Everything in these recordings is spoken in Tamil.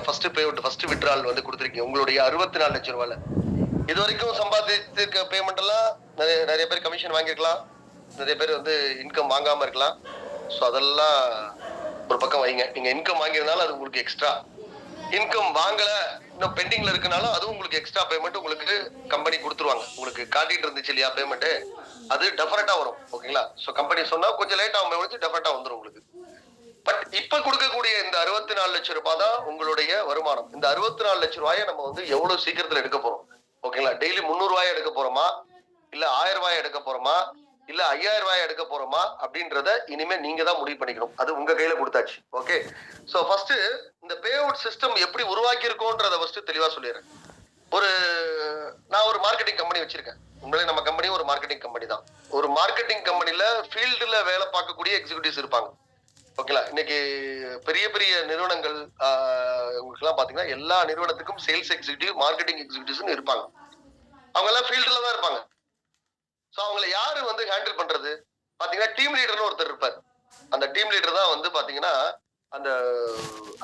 ஃபர்ஸ்ட் பேமெண்ட் ஃபர்ஸ்ட் விட்ரால் வந்து கொடுத்துருக்கீங்க உங்களுடைய 64 லட்சம் ரூபாயில. இது வரைக்கும் சம்பாதித்த பேமெண்ட் எல்லாம் நிறைய பேர் கமிஷன் வாங்கியிருக்கலாம், நிறைய பேர் வந்து இன்கம் வாங்காம இருக்கலாம். ஸோ அதெல்லாம் ஒரு பக்கம் வைங்க. நீங்க இன்கம் வாங்கியிருந்தாலும் அது உங்களுக்கு எக்ஸ்ட்ரா, இன்கம் வாங்கல இன்னும் பெண்டிங்ல இருக்கனாலும் அதுவும் உங்களுக்கு எக்ஸ்ட்ரா பேமெண்ட் உங்களுக்கு கம்பெனி கொடுத்துருவாங்க. உங்களுக்கு காட்டிட்டு இருந்துச்சு இல்லையா பேமெண்ட், அது டெஃபரட்டா வரும். ஓகேங்களா? ஸோ கம்பெனி சொன்னா கொஞ்சம் லேட் ஆகும், டெஃபரட்டா வந்துடும் உங்களுக்கு. பட் இப்ப கொடுக்கக்கூடிய இந்த 64 லட்சம் ரூபாய் தான் உங்களுடைய வருமானம். இந்த 64 லட்சம் ரூபாயை நம்ம வந்து எவ்வளவு சீக்கிரத்துல எடுக்க போறோம்? ஓகேங்களா? டெய்லி 300 ரூபாய் எடுக்க போறோமா, இல்ல 1000 ரூபாய் எடுக்க போறோமா, இல்ல 5000 ரூபாய் எடுக்க போறோமா அப்படின்றத இனிமே நீங்க தான் முடிவு பண்ணிக்கணும். அது உங்க கையில கொடுத்தாச்சு. ஓகே. சோ ஃபர்ஸ்ட் இந்த பே அவுட் சிஸ்டம் எப்படி உருவாக்கி இருக்கோன்றத ஃபர்ஸ்ட் தெளிவா சொல்லிடுறேன். நான் ஒரு மார்க்கெட்டிங் கம்பெனி வச்சிருக்கேன். உண்மையிலே நம்ம கம்பெனி ஒரு மார்க்கெட்டிங் கம்பெனி தான். ஒரு மார்க்கெட்டிங் கம்பெனில ஃபீல்டுல வேலை பார்க்கக்கூடிய எக்ஸிகியூட்டிவ்ஸ் இருப்பாங்க. ஓகேங்களா? இன்னைக்கு பெரிய பெரிய நிறுவனங்கள் உங்களுக்கு எல்லாம் பாத்தீங்கன்னா எல்லா நிறுவனத்துக்கும் சேல்ஸ் எக்ஸிகியூட்டிவ், மார்க்கெட்டிங் எக்ஸிகியூட்டிவ்ஸ் இருப்பாங்க. அவங்க எல்லாம் ஃபீல்டுல தான் இருப்பாங்க. சோ அவங்களை யாரு வந்து ஹேண்டில் பண்றது? பாத்தீங்கன்னா டீம் லீடர்னு ஒருத்தர் இருப்பார். அந்த டீம் லீடர் தான் வந்து பாத்தீங்கன்னா அந்த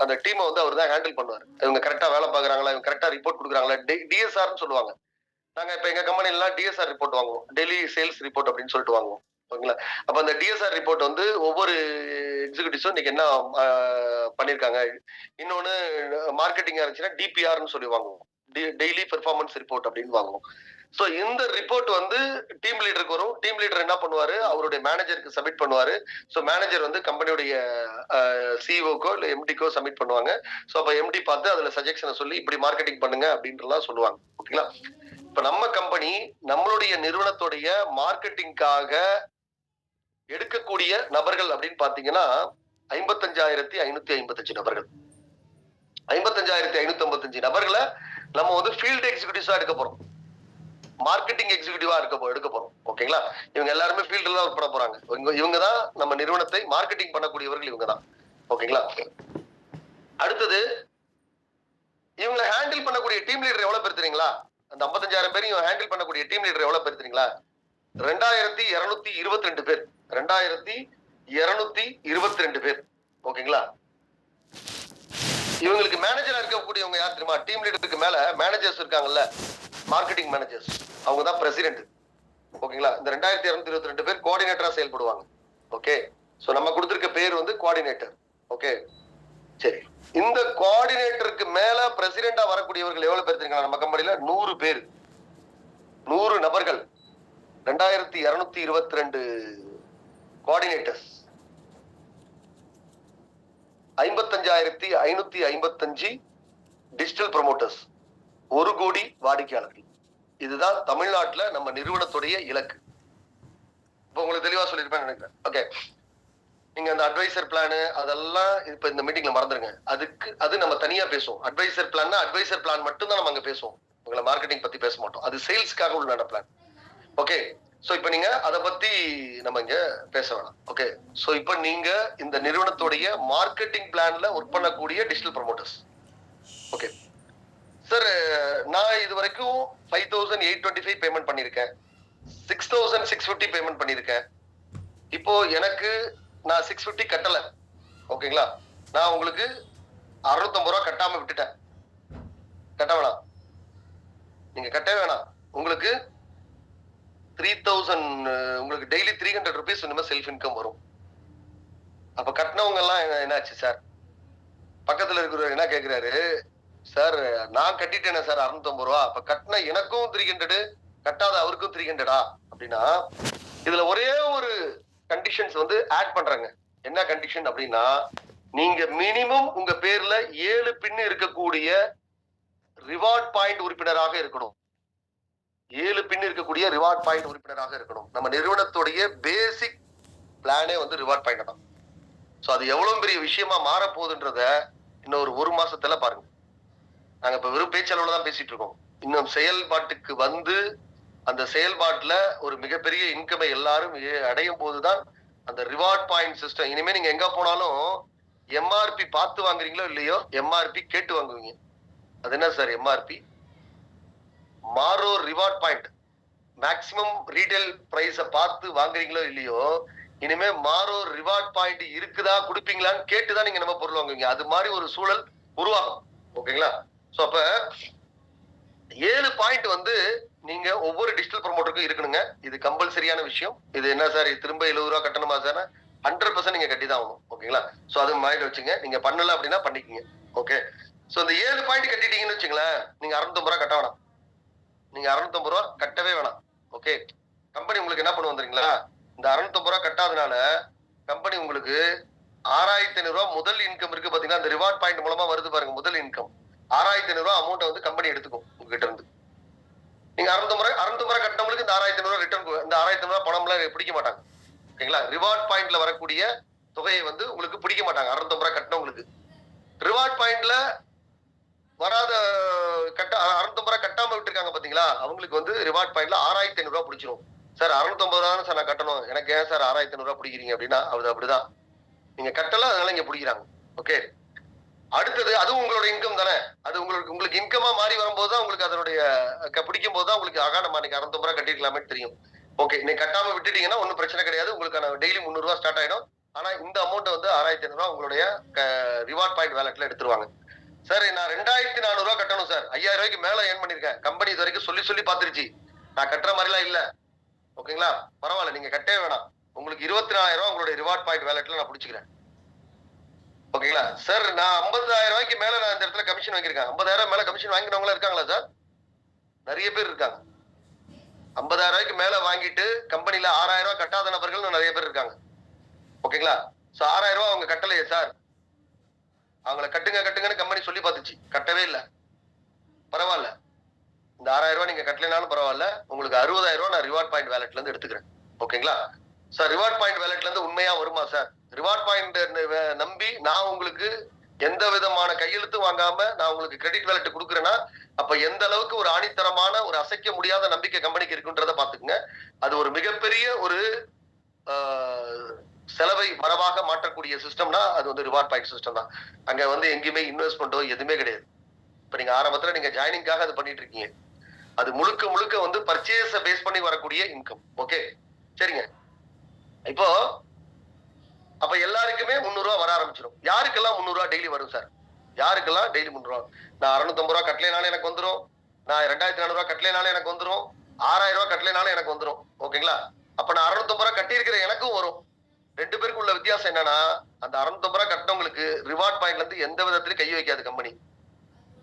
அந்த டீமை வந்து அவர் தான் ஹேண்டில் பண்ணுவார். இவங்க கரெக்டா வேலை பாக்குறாங்களா, இவங்க கரெக்டா ரிப்போர்ட் கொடுக்குறாங்களா, டிஎஸ்ஆர்னு சொல்லுவாங்க. நாங்க இப்ப எங்க கம்பெனில எல்லாம் டிஎஸ்ஆர் ரிப்போர்ட் வாங்குவோம், டெய்லி சேல்ஸ் ரிப்போர்ட் அப்படின்னு சொல்லிட்டு வாங்குவோம். ஓகேங்களா? அப்ப அந்த டிஎஸ்ஆர் ரிப்போர்ட் வந்து ஒவ்வொரு எக்ஸிகியூட்டிவ்ஸும் இன்னைக்கு என்ன பண்ணிருக்காங்க. இன்னொன்னு மார்க்கெட்டிங்கா இருந்துச்சுன்னா டிபிஆர்னு சொல்லி வாங்குவோம், டெய்லி பெர்ஃபார்மன்ஸ் ரிப்போர்ட் அப்படின்னு வாங்குவோம். சோ இந்த ரிப்போர்ட் வந்து டீம் லீடருக்கு வரும். டீம் லீடர் என்ன பண்ணுவாரு, அவருடைய மேனேஜருக்கு சப்மிட் பண்ணுவாரு. சோ மேனேஜர் வந்து கம்பெனியுடைய சிஇஓக்கோ இல்ல எம்டிக்கோ சப்மிட் பண்ணுவாங்க. சோ அப்ப எம்டி பார்த்து அதுல சஜெக்ஷனை சொல்லி இப்படி மார்க்கெட்டிங் பண்ணுங்க அப்படின்றலாம் சொல்லுவாங்க. ஓகேங்களா? இப்ப நம்ம கம்பெனி நம்மளுடைய நிறுவனத்துடைய மார்க்கெட்டிங்காக எடுக்கக்கூடிய நபர்கள் அப்படின்னு பாத்தீங்கன்னா 55,555 நபர்கள். 55,555 நபர்களை நம்ம வந்து ஃபீல்டு எக்ஸிகியூட்டிவ்ஸா எடுக்க போறோம், மார்க்கெட்டிங் எக்ஸிகியூட்டிவா எடுக்க போறோம். ஓகேங்களா? இவங்க எல்லாருமே ஃபீல்டுல தான் ஒர்க் பண்ண போறாங்க. இவங்க தான் நம்ம நிறுவனத்தை மார்க்கெட்டிங் பண்ணக்கூடியவர்கள், இவங்க தான். ஓகேங்களா? அடுத்தது இவங்களை ஹேண்டில் பண்ணக்கூடிய டீம் லீடர் எவ்வளவு பேர் தெரியுங்களா? அந்த 55,000 பேரையும் ஹேண்டில் பண்ணக்கூடிய டீம் லீடர் எவ்வளவு பேர் தெரியுங்களா? 2222 பேர். 2222 பேர். ஓகேங்களா? இவங்களுக்கு மேனேஜரா இருக்கக்கூடியவங்க யார் தெரியுமா? டீம் லீடருக்கு மேல மேனேஜர்ஸ் இருக்காங்கல்ல, மார்க்கெட்டிங் மேனேஜர்ஸ், அவங்க தான் பிரசிடென்ட். ஓகேங்களா? இந்த 2222 பேர் கோஆர்டினேட்டரா செயல்படுவாங்க. ஓகே. சோ நம்ம கொடுத்திருக்க பேர் வந்து கோஆர்டினேட்டர். ஓகே, சரி. இந்த கோஆர்டினேட்டருக்கு மேல பிரசிடென்டா வரக்கூடியவர்கள் எவ்வளவு பேர் தெரியுங்களா? நம்ம கம்பெனில 100 பேர், 100 நபர்கள், 2222 கோஆர்டினேட்டர்ஸ், 55,555 டிஜிட்டல் ப்ரமோட்டர்ஸ், 1 கோடி வாடிக்கையாளர்கள். இதுதான் தமிழ்நாட்டுல நம்ம நிறுவனத்துடைய இலக்கு. இப்ப உங்களுக்கு தெளிவா சொல்லியிருப்பேன் நினைக்கிறேன். ஓகே. நீங்க அந்த அட்வைசர் பிளான் அதெல்லாம் இப்ப இந்த மீட்டிங்ல மறந்துருங்க. அது நம்ம தனியா பேசுவோம். அட்வைசர் பிளான் அட்வைசர் பிளான் மட்டும் தான் நம்ம அங்க பேசுவோம். உங்களை மார்க்கெட்டிங் பத்தி பேச மாட்டோம். அது சேல்ஸ்க்காக உள்ள பிளான். ஓகே. சோ இப்ப நீங்க அதை பத்தி நம்ம இங்க பேச வேணாம். ஓகே. சோ இப்ப நீங்க இந்த நிறுவனத்துடைய மார்க்கெட்டிங் பிளான்ல ஒர்க் பண்ணக்கூடிய டிஜிட்டல் ப்ரமோட்டர்ஸ். ஓகே சார், நான் இது வரைக்கும் 5,825 பேமெண்ட் பண்ணிருக்கேன், 6,650 பேமெண்ட் பண்ணிருக்கேன். இப்போ எனக்கு நான் 650 கட்டல. ஓகேங்களா? நான் உங்களுக்கு 650 ரூபாய் கட்டாம விட்டுட்டேன். கட்ட வேணாம், நீங்க கட்டவே வேணாம். உங்களுக்கு 3,000, உங்களுக்கு டெய்லி 300 rupees இனிமே செல்ஃப் இன்கம் வரும். அப்ப கட்டினவங்க எல்லாம் என்னாச்சு சார்? பக்கத்துல இருக்கிறவர் என்ன கேக்குறாரு, சார் நான் கட்டிட்டேனே சார் 650 ரூபா, அப்ப கட்டின எனக்கும் 300, கட்டாத அவருக்கும் 300 அப்படின்னா இதுல ஒரே ஒரு கண்டிஷன்ஸ் வந்து ஆட் பண்றாங்க. என்ன கண்டிஷன் அப்படின்னா, நீங்க மினிமம் உங்க பேர்ல 7 பின் இருக்கக்கூடிய ரிவார்ட் பாயிண்ட் உறுப்பினராக இருக்கணும். 7 பின் இருக்கக்கூடிய ரிவார்ட் பாயிண்ட் உறுப்பினராக இருக்கணும். நம்ம நிறுவனத்துடைய பேசிக் பிளானே வந்து ரிவார்ட் பாயிண்ட் தான். சோ அது எவ்வளவு பெரிய விஷயமா மாற போகுதுன்றத இன்னொரு 1 மாசத்துல பாருங்க. நாங்க இப்ப வெறும் பேச்சளவுல தான் பேசிட்டு இருக்கோம். இன்னும் செயல்பாட்டுக்கு வந்து அந்த செயல்பாட்டுல ஒரு மிகப்பெரிய இன்கமை எல்லாரும் அடையும் போதுதான் அந்த ரிவார்ட் பாயிண்ட் சிஸ்டம். இனிமே நீங்க எங்க போனாலும் எம்ஆர்பி பார்த்து வாங்குறீங்களோ இல்லையோ, எம்ஆர்பி கேட்டு வாங்குவீங்க. அது என்ன சார் எம்ஆர்பி? மாரோ ரிவார்ட் பாயிண்ட். மேக்சிமம் ரீட்டைல் பிரைஸ பார்த்து வாங்குறீங்களோ இல்லையோ, இனிமே மாரோ ரிவார்ட் பாயிண்ட் இருக்குதா, கொடுப்பீங்களான்னு கேட்டுதான் நீங்க நம்ம பொருள் வாங்குவீங்க. அது மாதிரி ஒரு சூழல் உருவாகும். ஓகேங்களா? சோ அப்ப 7 பாயிண்ட் வந்து நீங்க ஒவ்வொரு டிஜிட்டல் ப்ரமோட்டருக்கும் இருக்கணுங்க. இது கம்பல்சரியான விஷயம். இது என்ன சார் திரும்ப ரூ. 70 கட்டணுமா சார்? 100% நீங்க கட்டி தான் ஆகணும். ஓகேங்களா? சோ அது மைண்ட்ல வச்சுங்க. நீங்க பண்ணல அப்படின்னா பண்ணிக்கங்க. ஓகே. சோ இந்த 7 பாயிண்ட் கட்டிட்டீங்கன்னு வச்சுங்களேன், நீங்க ரூ. 650 கட்ட வேணாம். நீங்க ரூ. 650 கட்டவே வேணாம். ஓகே. கம்பெனி உங்களுக்கு என்ன பண்ணும் தெரியுங்களா? இந்த ரூ. 650 கட்டாதனால கம்பெனி உங்களுக்கு ரூ. 6,500 முதல் இன்கம் இருக்கு பாத்தீங்கன்னா, அந்த ரிவார்ட் பாயிண்ட் மூலமா வருது பாருங்க முதல் இன்கம். ரூ. 6,500 அமௌண்ட் வந்து கம்பெனி எடுத்துக்கும் உங்ககிட்ட இருந்து. நீங்க 650 கட்டினவங்களுக்கு இந்த 6,500 ரிட்டர்ன், இந்த 6,500 பணம்லாம் பிடிக்க மாட்டாங்க. ஓகேங்களா? ரிவார்ட் பாயிண்ட்ல வரக்கூடிய தொகையை வந்து உங்களுக்கு பிடிக்க மாட்டாங்க. 650 கட்டினவங்களுக்கு ரிவார்ட் பாயிண்ட்ல வராத 650 கட்டாம விட்டுருக்காங்க பாத்தீங்களா, அவங்களுக்கு வந்து ரிவார்ட் பாயிண்ட்ல 6,500 பிடிச்சிரும். சார் 650 சார் நான் கட்டணும், எனக்கு ஏன் சார் 6,500 பிடிக்கிறீங்க அப்படின்னா, அது அப்படிதான். நீங்க கட்டல, அதனால இங்க பிடிக்கிறாங்க. ஓகே. அடுத்தது அதுவும் உங்களோட இன்கம் தானே, அது உங்களுக்கு இன்கமா மாறி வரும்போது தான் உங்களுக்கு அதனுடைய பிடிக்கும் போது தான் உங்களுக்கு நம்ம அன்னைக்கு 650 கட்டிருக்கலாமே தெரியும். ஓகே. நீங்க கட்டாம விட்டுட்டீங்கன்னா ஒன்றும் பிரச்சனை கிடையாது. உங்களுக்கான டெய்லி 300 ஸ்டார்ட் ஆயிடும். ஆனா இந்த அமௌண்ட் வந்து 6,500 உங்களுடைய ரிவார்ட் பாயிண்ட் வேலட்ல எடுத்துருவாங்க. சார் நான் 2,400 கட்டணும் சார், 5,000 மேல ஏர்ன் பண்ணிருக்கேன், கம்பெனி இது வரைக்கும் சொல்லி பாத்துருச்சு, நான் கட்டுற மாதிரி எல்லாம் இல்ல. ஓகேங்களா? பரவாயில்ல, நீங்க கட்டவே வேணாம். உங்களுக்கு 24,000 உங்களுடைய ரிவார்ட் பாயிண்ட் வேலட்ல நான் பிடிச்சிக்கிறேன். ஓகேங்களா? சார் நான் 50,000 மேல நான் இந்த இடத்துல கமிஷன் வாங்கியிருக்கேன். 50,000 மேல கமிஷன் வாங்கினவங்க இருக்காங்களா சார்? நிறைய பேர் இருக்காங்க. 50,000 மேல வாங்கிட்டு கம்பெனில 6,000 கட்டாத நபர்கள் நிறைய பேர் இருக்காங்க. ஓகேங்களா? சோ 6,000 அவங்க கட்டலையே சார், அவங்கள கட்டுங்கன்னு கம்பெனி சொல்லி பார்த்துச்சு, கட்டவே இல்ல. பரவாயில்ல, இந்த 6,000 நீங்க கட்டலைனாலும் பரவாயில்ல, உங்களுக்கு 60,000 நான் ரிவார்ட் பாயிண்ட் வேலட்ல இருந்து எடுத்துக்கிறேன். ஓகேங்களா? சார் ரிவார்ட் பாயிண்ட் வேலட்ல இருந்து உண்மையா வருமா சார்? ரிவார்ட் பாயிண்ட் நம்பி நான் உங்களுக்கு எந்த விதமான கையெழுத்தும் வாங்காம நான் உங்களுக்கு கிரெடிட் வேலட் கொடுக்குறேன்னா, அப்ப எந்த அளவுக்கு ஒரு ஆணித்தரமான ஒரு அசைக்க முடியாத நம்பிக்கை கம்பெனிக்கு இருக்குன்றத பாத்துக்குங்க. அது ஒரு மிகப்பெரிய ஒரு செலவை வரவாக மாற்றக்கூடிய சிஸ்டம்னா அது வந்து ரிவார்ட் பாயிண்ட் சிஸ்டம் தான். அங்க வந்து எங்கேயுமே இன்வெஸ்ட்மெண்ட்டோ எதுவுமே கிடையாது. இப்ப நீங்க ஆரம்பத்துல நீங்க ஜாயினிங்காக அது பண்ணிட்டு இருக்கீங்க. அது முழுக்க வந்து பர்ச்சேஸ பேஸ் பண்ணி வரக்கூடிய இன்கம். ஓகே, சரிங்க. இப்போ அப்ப எல்லாருக்குமே 300 வர ஆரம்பிச்சிடும். யாருக்கெல்லாம் 300 டெய்லி வரும் சார்? யாருக்கெல்லாம் டெய்லி 300? நான் 650 கட்டலைனாலும் எனக்கு வந்துடும், நான் 2,400 கட்டலைனாலும் எனக்கு வந்துடும், 6,000 கட்டலைனாலும் எனக்கு வந்துடும். ஓகேங்களா? அப்ப நான் 650 கட்டி இருக்கிற எனக்கும் வரும். 2 பேருக்கு உள்ள வித்தியாசம் என்னன்னா, அந்த 650 கட்டினவங்களுக்கு ரிவார்ட் பாயிண்ட்ல இருந்து எந்த விதத்திலும் கை வைக்காது கம்பெனி.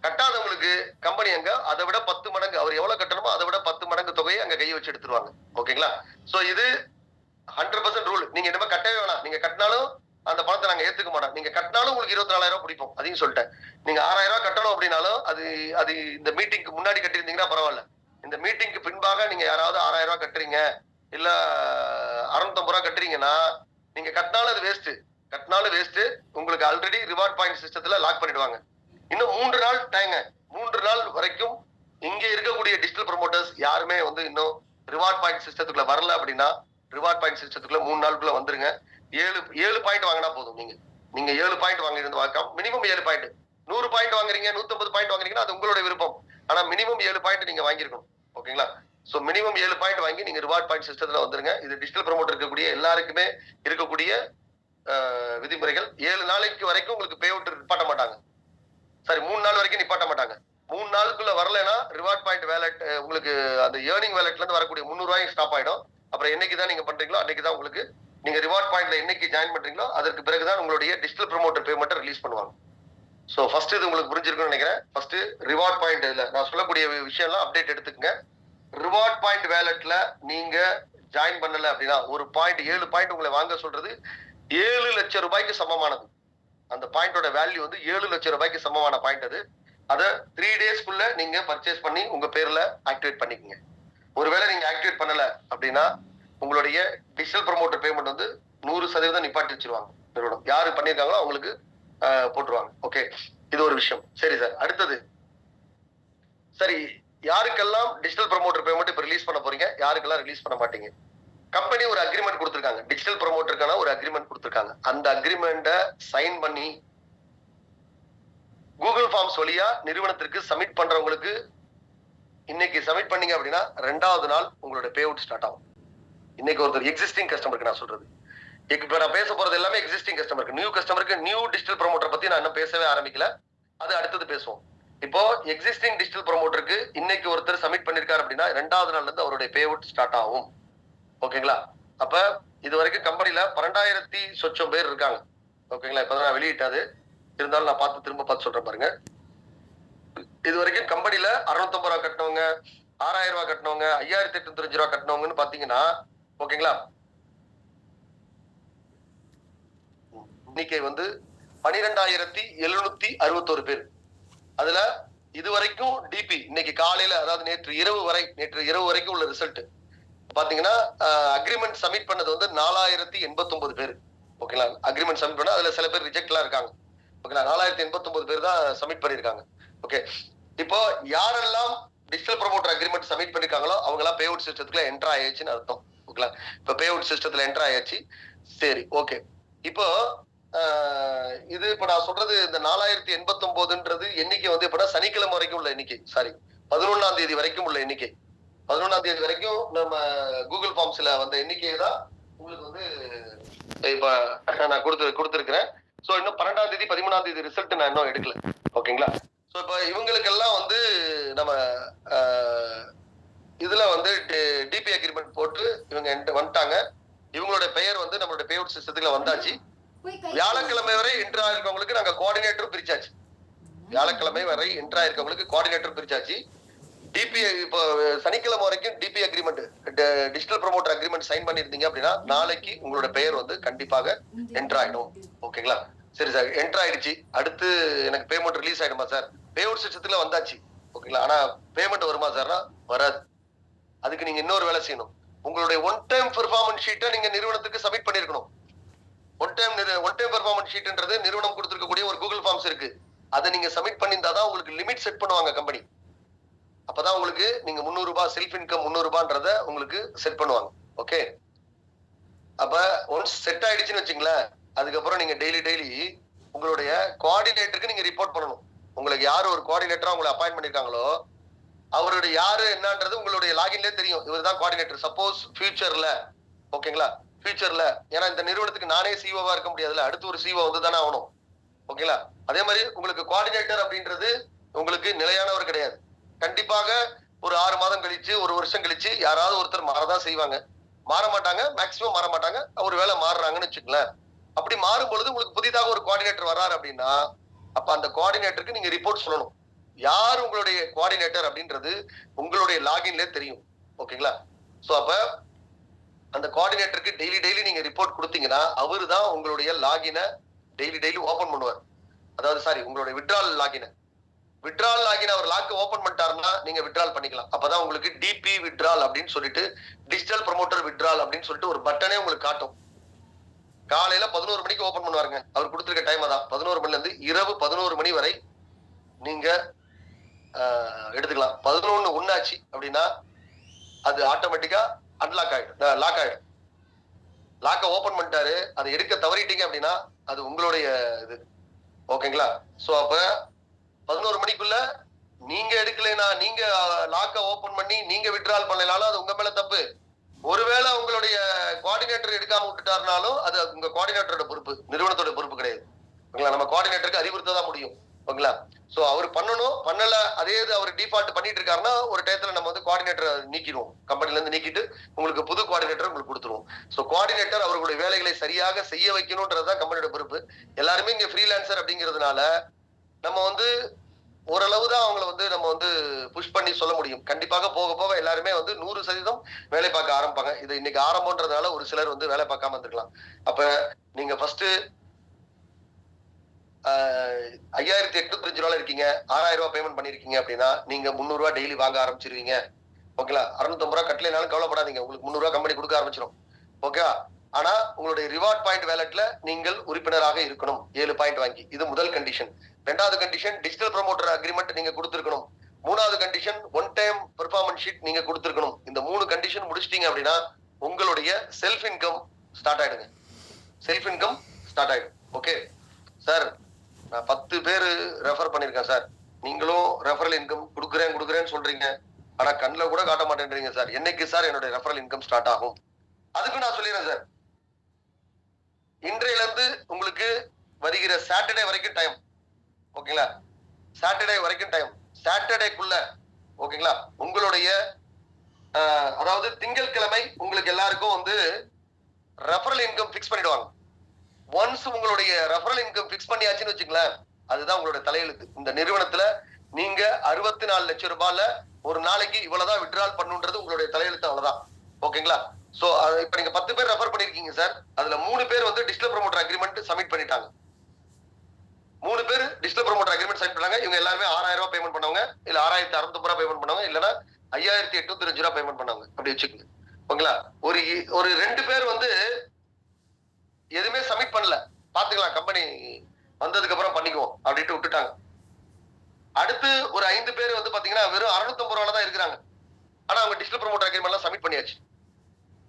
கட்டாதவங்களுக்கு கம்பெனி அங்க அதை விட 10 மடங்கு, அவர் எவ்வளவு கட்டணுமோ அதை விட 10 மடங்கு தொகையை அங்க கையை வச்சு எடுத்துருவாங்க. ஓகேங்களா? சோ இது 100% ரூல். நீங்க இனிமே கட்டவே வேணாம். நீங்க கட்டினாலும் அந்த பணத்தை நாங்க ஏத்துக்க மாட்டோம். நீங்க கட்டினாலும் உங்களுக்கு 24,000 பிடிப்போம். அதையும் சொல்லிட்டேன். நீங்க 6,000 கட்டணும் அப்படின்னாலும் அது இந்த மீட்டிங்க்கு முன்னாடி கட்டியிருந்தீங்கன்னா பரவாயில்ல. இந்த மீட்டிங்க்கு பின்பாக நீங்க யாராவது 6,000 கட்டுறீங்க, இல்ல 650 கட்டுறீங்கன்னா நீங்க கட்டினாலும் அது வேஸ்ட். கட்டினாலும் வேஸ்ட். உங்களுக்கு ஆல்ரெடி ரிவார்ட் பாயிண்ட் சிஸ்டத்துல லாக் பண்ணிடுவாங்க. இன்னும் 3 நாள் டைங்க. 3 நாள் வரைக்கும் இங்க இருக்கக்கூடிய டிஜிட்டல் ப்ரமோட்டர்ஸ் யாருமே வந்து இன்னும் ரிவார்ட் பாயிண்ட் சிஸ்டத்துக்குள்ள வரல அப்படின்னா, ரிவார்ட் பாயிண்ட் சிஸ்டத்துக்குள்ள 3 நாளுக்குள்ள வந்துருங்க. 7 பாயிண்ட் வாங்கினா போதும். நீங்க 7 பாயிண்ட் வாங்கிருந்து வாக்கம், மினிமம் 7 பாயிண்ட். 100 பாயிண்ட் வாங்குறீங்க, 150 பாயிண்ட் வாங்குறீங்கன்னா அது உங்களுடைய விருப்பம். ஆனா மினிமம் 7 பாயிண்ட் நீங்க வாங்கியிருக்கணும். ஓகேங்களா? சோ மினிமம் 7 பாயிண்ட் வாங்கி நீங்க ரிவார்ட் பாயிண்ட் சிஸ்டத்துல வந்துருங்க. இது டிஜிட்டல் ப்ரமோட்டர் இருக்கக்கூடிய எல்லாருக்குமே இருக்கக்கூடிய விதிமுறைகள். 7 நாளைக்கு வரைக்கும் உங்களுக்கு பே அவுட் நிப்பாட்ட மாட்டாங்க. சரி, 3 நாள் வரைக்கும் நிப்பாட்ட மாட்டாங்க. 3 நாளுக்குள்ள வரலைன்னா ரிவார்ட் பாயிண்ட் வேலட் உங்களுக்கு அந்த ஏர்னிங் வேலட்ல இருந்து வரக்கூடிய 300 ரூபாயும் ஸ்டாப் ஆயிடும். அப்புறம் என்னைக்குதான் நீங்க பண்றீங்களோ அன்னைக்குதான் உங்களுக்கு, நீங்க ரிவார்ட் பாயிண்ட்ல என்னைக்கு ஜாயின் பண்றீங்களோ அதற்கு பிறகுதான் உங்களுடைய டிஜிட்டல் ப்ரமோட்டர் பேமெண்ட் ரிலீஸ் பண்ணுவாங்க. சோ ஃபர்ஸ்ட் இது உங்களுக்கு புரிஞ்சிருக்கும்னு நினைக்கிறேன். ஃபர்ஸ்ட் ரிவார்ட் பாயிண்ட் இல்ல நான் சொல்லக்கூடிய விஷயம் எல்லாம் அப்டேட் எடுத்துக்கங்க. ரிவார்ட் பாயிண்ட் வேலட்ல நீங்க ஜாயின் பண்ணல அப்படின்னா ஒரு பாயிண்ட் 7 பாயிண்ட் உங்களை வாங்க சொல்றது 7 லட்சம் ரூபாய்க்கு சமமானது. அந்த பாயிண்டோட வேல்யூ வந்து 7 லட்சம் ரூபாய்க்கு சமமான பாயிண்ட் அது. அதை 3 டேஸ்க்குள்ள நீங்க பர்ச்சேஸ் பண்ணி உங்க பேர்ல ஆக்டிவேட் பண்ணிக்கங்க. ஒருவேளை நீங்க ஆக்டிவேட் பண்ணல அப்படின்னா உங்களுடைய டிஜிட்டல் ப்ரமோட்டர் பேமெண்ட் வந்து 100% நிப்பாட்டி வச்சிருவாங்க நிறுவனம். யாரு பண்ணிருக்காங்களோ அவங்களுக்கு போட்டுருவாங்க. ஓகே, இது ஒரு விஷயம். சரி சார், அடுத்தது சரி, யாருக்கெல்லாம் டிஜிட்டல் ப்ரமோட்டர் பேமெண்ட் இப்ப ரிலீஸ் பண்ண போறீங்க, யாருக்கெல்லாம் ரிலீஸ் பண்ண மாட்டீங்க? கம்பெனி ஒரு அக்ரிமெண்ட் கொடுத்திருக்காங்க, டிஜிட்டல் ப்ரமோட்டருக்கான ஒரு அக்ரிமெண்ட் கொடுத்திருக்காங்க. அந்த அக்ரிமெண்ட்டை சைன் பண்ணி கூகுள் ஃபார்ம்ஸ் வழியா நிறுவனத்திற்கு சப்மிட் பண்றவங்களுக்கு இன்னைக்கு சப்மிட் பண்ணீங்க அப்படின்னா 2வது நாள் உங்களோட பே அவுட் ஸ்டார்ட் ஆகும். இன்னைக்கு ஒருத்தர் எக்ஸிஸ்டிங் கஸ்டமருக்கு நான் சொல்றது, இப்ப நான் பேச போறது எல்லாமே எக்ஸிஸ்டிங் கஸ்டமருக்கு. நியூ கஸ்டமருக்கு, நியூ டிஜிட்டல் ப்ரமோட்டர் பத்தி நான் இன்னும் பேசவே ஆரம்பிக்கல. அது அடுத்தது பேசுவோம். இப்போ எக்ஸிஸ்டிங் டிஜிட்டல் ப்ரொமோட்டருக்கு இன்னைக்கு ஒருத்தர் சப்மிட் பண்ணிருக்காரு அப்படின்னா 2வது நாள்ல இருந்து அவருடைய பே அவுட் ஸ்டார்ட் ஆகும். ஓகேங்களா? அப்ப இது வரைக்கும் கம்பெனில 12,000 சொச்சம் பேர் இருக்காங்க. ஓகேங்களா? இப்பதான் நான் வெளியிட்டாது, இருந்தாலும் நான் பார்த்து திரும்ப பார்த்து சொல்றேன் பாருங்க. இது வரைக்கும் கம்பெனில 650 ரூபா கட்டினவங்க, 6,000 ரூபாய் கட்டினவங்க, 5,805 ரூபாய் கட்டினவங்கன்னு பாத்தீங்கன்னா, ஓகேங்களா, இன்னைக்கு வந்து 12,761 பேர். அதுல இது வரைக்கும் டிபி இன்னைக்கு காலையில, அதாவது நேற்று இரவு வரைக்கும் உள்ள ரிசல்ட் பாத்தீங்கன்னா, அக்ரிமெண்ட் சப்மிட் பண்ணது வந்து 4,089 பேர். ஓகேங்களா? அக்ரிமெண்ட் சப்மிட் பண்ண அதுல சில பேர் ரிஜெக்ட்லாம் இருக்காங்க. ஓகேங்களா? 4,089 பேர் தான் சப்மிட் பண்ணிருக்காங்க. ஓகே, இப்போ யாரெல்லாம் டிஜிட்டல் ப்ரொமோட்டர் அக்ரிமெண்ட் சப்மிட் பண்ணிருக்காங்களோ அவங்க எல்லாம் பே அவுட் சிஸ்டத்துல என்டர் ஆயாச்சுன்னு அர்த்தம். ஓகேங்களா? இப்ப பே அவுட் சிஸ்டத்துல என்டர் ஆயாச்சு. சரி, ஓகே. இப்போ இது இப்ப நான் சொல்றது இந்த 4,089ன்றது எண்ணிக்கை வந்து இப்ப சனிக்கிழமை வரைக்கும் உள்ள எண்ணிக்கை. சாரி, 11ஆம் தேதி வரைக்கும் உள்ள எண்ணிக்கை. 11ஆம் தேதி வரைக்கும் நம்ம கூகுள் ஃபார்ம்ஸ்ல வந்த எண்ணிக்கையை தான் உங்களுக்கு வந்து இப்ப நான் கொடுத்திருக்கிறேன். சோ இன்னும் 12ஆம் தேதி 13ஆம் தேதி ரிசல்ட் நான் இன்னும் எடுக்கல. ஓகேங்களா? சோ இப்ப இவங்களுக்கெல்லாம் வந்து நம்ம இதுல வந்து டிபி அக்ரிமெண்ட் போட்டு இவங்க வந்துட்டாங்க. இவங்களுடைய பெயர் வந்து நம்மளுடைய பே அவுட் சிஸ்டத்துல வந்தாச்சு. வியாழக்கிழமை வரை என்ட்ரு ஆயிருக்கவங்களுக்கு நாங்க கோஆர்டினேட்டரும் பிரிச்சாச்சு. வியாழக்கிழமை வரை என்ட்ரு ஆயிருக்கவங்களுக்கு கோஆர்டினேட்டரும் பிரிச்சாச்சு. டிபி இப்போ சனிக்கிழமை வரைக்கும் DP agreement, digital promoter agreement sign பண்ணிருந்தீங்க அப்படின்னா நாளைக்கு உங்களோட பெயர் வந்து கண்டிப்பாக என்ட்ரு ஆயிடும். ஓகேங்களா? சரி சார், என்ட்ரு ஆயிடுச்சு. அடுத்து எனக்கு பேமெண்ட் ரிலீஸ் ஆயிடுமா சார்? பே அவுட் சிஸ்டத்துல வந்தாச்சு. ஓகேங்களா? ஆனா பேமெண்ட் வருமா சார்னா வராது. அதுக்கு நீங்க இன்னொரு வேலை செய்யணும். உங்களுடைய ஒன் டைம் பெர்ஃபார்மன்ஸ் ஷீட்டை நீங்க நிறுவனத்துக்கு சப்மிட் பண்ணிருக்கணும். ஒன் டைம் பெர்ஃபார்மன்ஸ் ஷீட்ன்றது நிறுவனம் கொடுத்திருக்கக்கூடிய ஒரு கூகுள் ஃபார்ம்ஸ் இருக்கு. அதை நீங்க சப்மிட் பண்ணியிருந்தாதான் உங்களுக்கு லிமிட் செட் பண்ணுவாங்க கம்பெனி. அப்பதான் உங்களுக்கு நீங்க 300 ரூபாய் செல்ஃப் இன்கம் 300 ரூபான்றத உங்களுக்கு செட் பண்ணுவாங்க. ஓகே, அப்ப ஒன்ஸ் செட் ஆயிடுச்சுன்னு வச்சுங்களேன், அதுக்கப்புறம் நீங்க டெய்லி உங்களுடைய கோஆர்டினேட்டருக்கு நீங்க ரிப்போர்ட் பண்ணணும். உங்களுக்கு யாரு ஒரு கோஆர்டினேட்டரா உங்களை அப்பாயின்ட் பண்ணிருக்காங்களோ அவருடைய யாரு என்னன்றது உங்களுடைய லாகின்லயே தெரியும். இவர் தான் கோஆர்டினேட்டர். சப்போஸ் ஃபியூச்சர்ல, ஓகேங்களா, ஃபியூச்சர்ல, ஏன்னா இந்த நிறுவனத்துக்கு நானே சிஓவா இருக்க முடியாதுல்ல, அடுத்து ஒரு சிஓ வந்து தானே ஆகணும். ஓகேங்களா? அதே மாதிரி உங்களுக்கு கோஆர்டினேட்டர் அப்படின்றது உங்களுக்கு நிலையானவர் கிடையாது. கண்டிப்பாக ஒரு 6 மாதம் கழிச்சு, ஒரு வருஷம் கழிச்சு யாராவது ஒருத்தர் மாறதான் செய்வாங்க. மாற மாட்டாங்க, மேக்சிமம் மாற மாட்டாங்க. ஒரு வேளை மாறுறாங்கன்னு வச்சுக்கல. அப்படி மாறும் பொழுது உங்களுக்கு புதிதாக ஒரு கோஆர்டினேட்டர் வர்றாரு அப்படின்னா, அப்ப அந்த கோஆர்டினேட்டருக்கு நீங்க ரிப்போர்ட் சொல்லணும். யார் உங்களுடைய கோஆர்டினேட்டர் அப்படின்றது உங்களுடைய லாகின்ல தெரியும். ஓகேங்களா? சோ அப்ப அந்த கோஆர்டினேட்டருக்கு டெய்லி நீங்க ரிப்போர்ட் கொடுத்தீங்கன்னா அவரு தான் உங்களுடைய லாகினை டெய்லி ஓபன் பண்ணுவார். அதாவது சாரி, உங்களுடைய விட்ரால் லாகின் அவர் லாக் ஓபன் பண்ணிட்டாருன்னா நீங்க விட்ரால் பண்ணிக்கலாம். அப்பதான் உங்களுக்கு டிபி விட்ரால் அப்படின்னு சொல்லிட்டு டிஜிட்டல் ப்ரொமோட்டர் விட்ரால் அப்படின்னு சொல்லிட்டு ஒரு பட்டனே உங்களுக்கு காட்டும். காலையில 11 மணிக்கு ஓபன் பண்ணுவாருங்க. அவர் கொடுத்திருக்க டைம் தான் 11 மணில இருந்து இரவு 11 மணி வரை நீங்க எடுத்துக்கலாம். 11 ஒண்ணாச்சு அப்படின்னா அது ஆட்டோமேட்டிக்கா அன்லாக் ஆயிடும், லாக் ஆயிடும். லாக்க ஓபன் பண்ணிட்டாரு, அதை எடுக்க தவறிட்டீங்க அப்படின்னா அது உங்களுடைய இது. ஓகேங்களா? சோ அப்ப 11 மணிக்குள்ள நீங்க எடுக்கலைன்னா, நீங்க லாக்க ஓபன் பண்ணி நீங்க விட்ரால் பண்ணலாலும் அது உங்க மேல தப்பு. ஒருவேளை உங்களுடைய கோஆர்டினேட்டர் எடுக்காம விட்டுட்டாருனாலும் அது உங்க கோஆர்டினேட்டரோட பொறுப்பு, நிறுவனத்தோட பொறுப்பு கிடையாது. ஓகேங்களா? நம்ம கோஆர்டினேட்டருக்கு அறிவுறுத்ததான் முடியும். ஓகேங்களா? சோ அவர் பண்ணணும், பண்ணல அதே இது அவர் டிஃபால்ட் பண்ணிட்டு இருக்காருன்னா ஒரு டயத்துல நம்ம வந்து கோஆர்டினேட்டர் நீக்கிடுவோம். கம்பெனில இருந்து நீக்கிட்டு உங்களுக்கு புது கோஆர்டினேட்டர் உங்களுக்கு கொடுத்துருவோம். சோ கோஆர்டினேட்டர் அவர்களுடைய வேலைகளை சரியாக செய்ய வைக்கணும்ன்றதுதான் கம்பெனியோட பொறுப்பு. எல்லாருமே இங்க ஃப்ரீலான்சர் அப்படிங்கிறதுனால நம்ம வந்து ஓரளவு தான் அவங்களை வந்து நம்ம வந்து புஷ் பண்ணி சொல்ல முடியும். கண்டிப்பாக போக போக எல்லாருமே வந்து 100% வேலை பார்க்க ஆரம்பிப்பாங்க. இது இன்னைக்கு ஆரம்பம்ன்றதுனால ஒரு சிலர் வந்து வேலை பார்க்காம இருந்திருக்கலாம். அப்ப நீங்க ஃபர்ஸ்ட் 5,805 ரூபாய் இருக்கீங்க, 6,000 ரூபாய் பேமெண்ட் பண்ணிருக்கீங்க அப்படின்னா நீங்க 300 ரூபாய் டெய்லி வாங்க ஆரம்பிச்சிருவீங்க. ஓகேங்களா? 650 ரூபாய் கட்டலைனாலும் கவலைப்படாதீங்க, உங்களுக்கு 300 ரூபாய் கம்பெனி கொடுக்க ஆரம்பிச்சிடும். ஓகே, ஆனா உங்களுடைய ரிவார்ட் பாயிண்ட் வேலட்ல நீங்கள் உறுப்பினராக இருக்கணும் 7 பாயிண்ட் வாங்கி. இது முதல் கண்டிஷன். 2வது கண்டிஷன் டிஜிட்டல் ப்ரொமோட்டர் அக்ரிமெண்ட் நீங்க கொடுத்திருக்கணும். 3வது condition one time performance sheet நீங்க கொடுத்திருக்கணும். இந்த 3 கண்டிஷன் முடிச்சிட்டீங்க அப்படின்னா உங்களுடைய செல்ஃப் இன்கம் ஸ்டார்ட் ஆயிடுங்க. செல்ஃப் இன்கம் ஸ்டார்ட் ஆயிடும். ஓகே சார், நான் 10 பேர் ரெஃபர் பண்ணிருக்கேன் சார், நீங்களும் ரெஃபரல் இன்கம் கொடுக்குறேன்னு சொல்றீங்க, ஆனா கண்ணுல கூட காட்ட மாட்டேன்றீங்க சார், என்னைக்கு சார் என்னுடைய ரெஃபரல் இன்கம் ஸ்டார்ட் ஆகும்? அதுக்கு நான் சொல்லிடுறேன் சார், இன்றையில இருந்து உங்களுக்கு வருகிற சாட்டர்டே வரைக்கும் டைம். ஓகேங்களா? சாட்டர்டே வரைக்கும் டைம். சாட்டர்டேக்குள்ள ஓகேங்களா உங்களுடைய அதாவது திங்கட்கிழமை உங்களுக்கு எல்லாருக்கும் வந்து ரெஃபரல் இன்கம் ஃபிக்ஸ் பண்ணிடுவாங்க. ஒன்ஸ் உங்களுடைய ரெஃபரல் இன்கம் ஃபிக்ஸ் பண்ணியாச்சுன்னு வச்சுங்களேன், அதுதான் உங்களுடைய தலையெழுத்து. இந்த நிறுவனத்துல நீங்க 64 லட்சம் ரூபாயில ஒரு நாளைக்கு இவ்வளவுதான் விட்ரால் பண்ணுன்றது உங்களுடைய தலையெழுத்து, அவ்வளவுதான். ஓகேங்களா? சோ இப்ப நீங்க 10 பேர் ரெஃபர் பண்ணிருக்கீங்க சார். அதுல 3 பேர் வந்து டிஜிட்டல் ப்ரோமோட்டர் அக்ரிமெண்ட் சப்மிட் பண்ணிட்டாங்க. 3 பேர் டிஜிட்டல் ப்ரோமோட்டர் அக்ரிமெண்ட் சப்மிட் பண்ணாங்க. இவங்க எல்லாருமே 6000 ரூபாய் பேமெண்ட் பண்ணவங்க, இல்ல 6650 ரூபாய் பேமெண்ட் பண்ணவங்க, இல்லனா 5825 ரூபாய் பேமெண்ட் பண்ணவங்க. அப்படி வச்சுக்கோங்க. ஓகேங்களா? ஒரு 2 பேர் வந்து எதுவுமே சப்மிட் பண்ணல, பாத்துக்கலாம் கம்பெனி வந்ததுக்கு அப்புறம் பண்ணிக்குவோம் அப்படின்ட்டு விட்டுட்டாங்க. அடுத்து ஒரு 5 பேர் வந்து பாத்தீங்கன்னா வெறும் 650 ரூபாயில தான் இருக்கிறாங்க. ஆனா அவங்க டிஜிட்டல் ப்ரோமோட்டர் அக்ரிமெண்ட் எல்லாம் சப்மிட் பண்ணியாச்சு.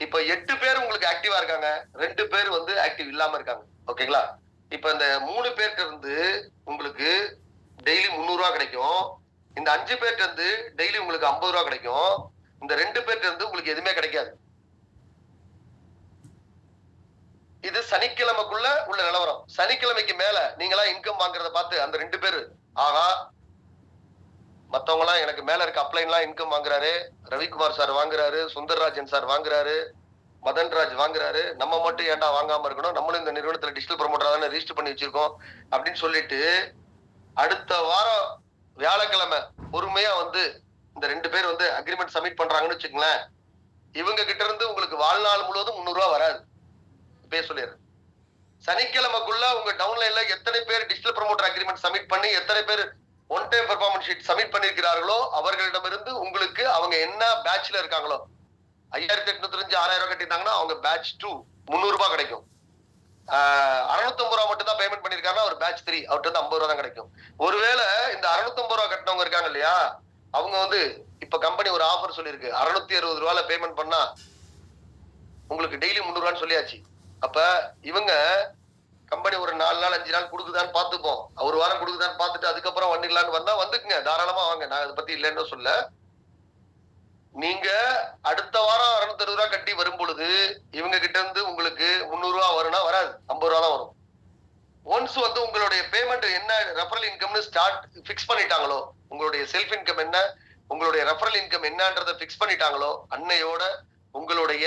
இப்ப 8 பேர் உங்களுக்கு ஆக்டிவா இருக்காங்க, 2 பேர் வந்து ஆக்டிவ் இல்லாம இருக்காங்க. ஓகேங்களா? இப்ப இந்த 3 பேர்ட்ட இருந்து உங்களுக்கு டெய்லி 300 ரூபாய் கிடைக்கும். இந்த 5 பேர்ட்ட இருந்து டெய்லி உங்களுக்கு 50 ரூபாய் கிடைக்கும். இந்த 2 பேர்ட்ட இருந்து உங்களுக்கு எதுவுமே கிடைக்காது. இது சனிக்கிழமைக்குள்ள உள்ள நிலவரம். சனிக்கிழமைக்கு மேல நீங்களா இன்கம் வாங்குறத பார்த்து அந்த 2 பேரு ஆகா மத்தவங்க எல்லாம் எனக்கு மேல இருக்க அப்ளைன் எல்லாம் இன்கம் வாங்குறாரு, ரவிக்குமார் சார் வாங்குறாரு, சுந்தர்ராஜன் சார் வாங்குறாரு, மதன்ராஜ் வாங்குறாரு, நம்ம மட்டும் ஏன்டா வாங்காம இருக்கணும், நம்மளும் இந்த நிறுவனத்துல டிஜிட்டல் ப்ரோமோட்டரா தானே ரிஜிஸ்டர் பண்ணி வச்சிருக்கோம் அப்படின்னு சொல்லிட்டு அடுத்த வாரம் வியாழக்கிழமை பொறுமையா வந்து இந்த 2 பேர் வந்து அக்ரிமெண்ட் சப்மிட் பண்றாங்கன்னு வச்சுக்கங்களேன், இவங்க கிட்ட இருந்து உங்களுக்கு வாழ்நாள் முழுவதும் 300 ரூபாய் வராது. பேர் சொல்லிடுறேன். சனிக்கிழமைக்குள்ள உங்க டவுன்லைன்ல எத்தனை பேர் டிஜிட்டல் ப்ரோமோட்டர் அக்ரிமெண்ட் சப்மிட் பண்ணி எத்தனை பேர் one time performance sheet submit பண்ணிருக்கிறார்களோ அவர்களிடமிருந்து உங்களுக்கு அவங்க என்ன பேட்ச்ல இருக்காங்களோ 5805 6000 ரூபாய் கட்டிட்டாங்கன்னா அவங்க பேட்ச் 2 300 ரூபாய் கிடைக்கும். 650 ரூபாய் மட்டும் தான் பேமெண்ட் பண்ணிருக்காங்கன்னா ஒரு பேட்ச் 3 அவர்கிட்ட இருந்து 50 ரூபாய் தான் கிடைக்கும். ஒருவேளை இந்த 650 ரூபாய் கட்டினவங்க இருக்காங்க இல்லையா, அவங்க வந்து இப்ப கம்பெனி ஒரு ஆஃபர் சொல்லியிருக்கு, 660 ரூபாயில பேமெண்ட் பண்ணா உங்களுக்கு டெய்லி 300 ரூபான்னு சொல்லியாச்சு. அப்ப இவங்க கம்பெனி ஒரு 4 நாள் 5 நாள் கொடுக்குதான்னு பாத்துப்போம், ஒரு வாரம் கொடுக்குதான்னு பாத்துட்டு அதுக்கப்புறம் வந்துடலான்னு வந்தா வந்துக்குங்க, தாராளமா வாங்க, நான் அதை பத்தி இல்லைன்னு சொல்ல. நீங்க அடுத்த வாரம் 660 ரூபாய் கட்டி வரும் பொழுது இவங்க கிட்ட இருந்து உங்களுக்கு 300 ரூபாய் வரும்னா வராது, 50 ரூபாய் தான் வரும். ஒன்ஸ் வந்து உங்களுடைய பேமெண்ட் என்ன ரெஃபரல் இன்கம்னு ஸ்டார்ட் பிக்ஸ் பண்ணிட்டாங்களோ, உங்களுடைய செல்ஃப் இன்கம் என்ன, உங்களுடைய ரெஃபரல் இன்கம் என்னன்றதை பிக்ஸ் பண்ணிட்டாங்களோ அன்னையோட உங்களுடைய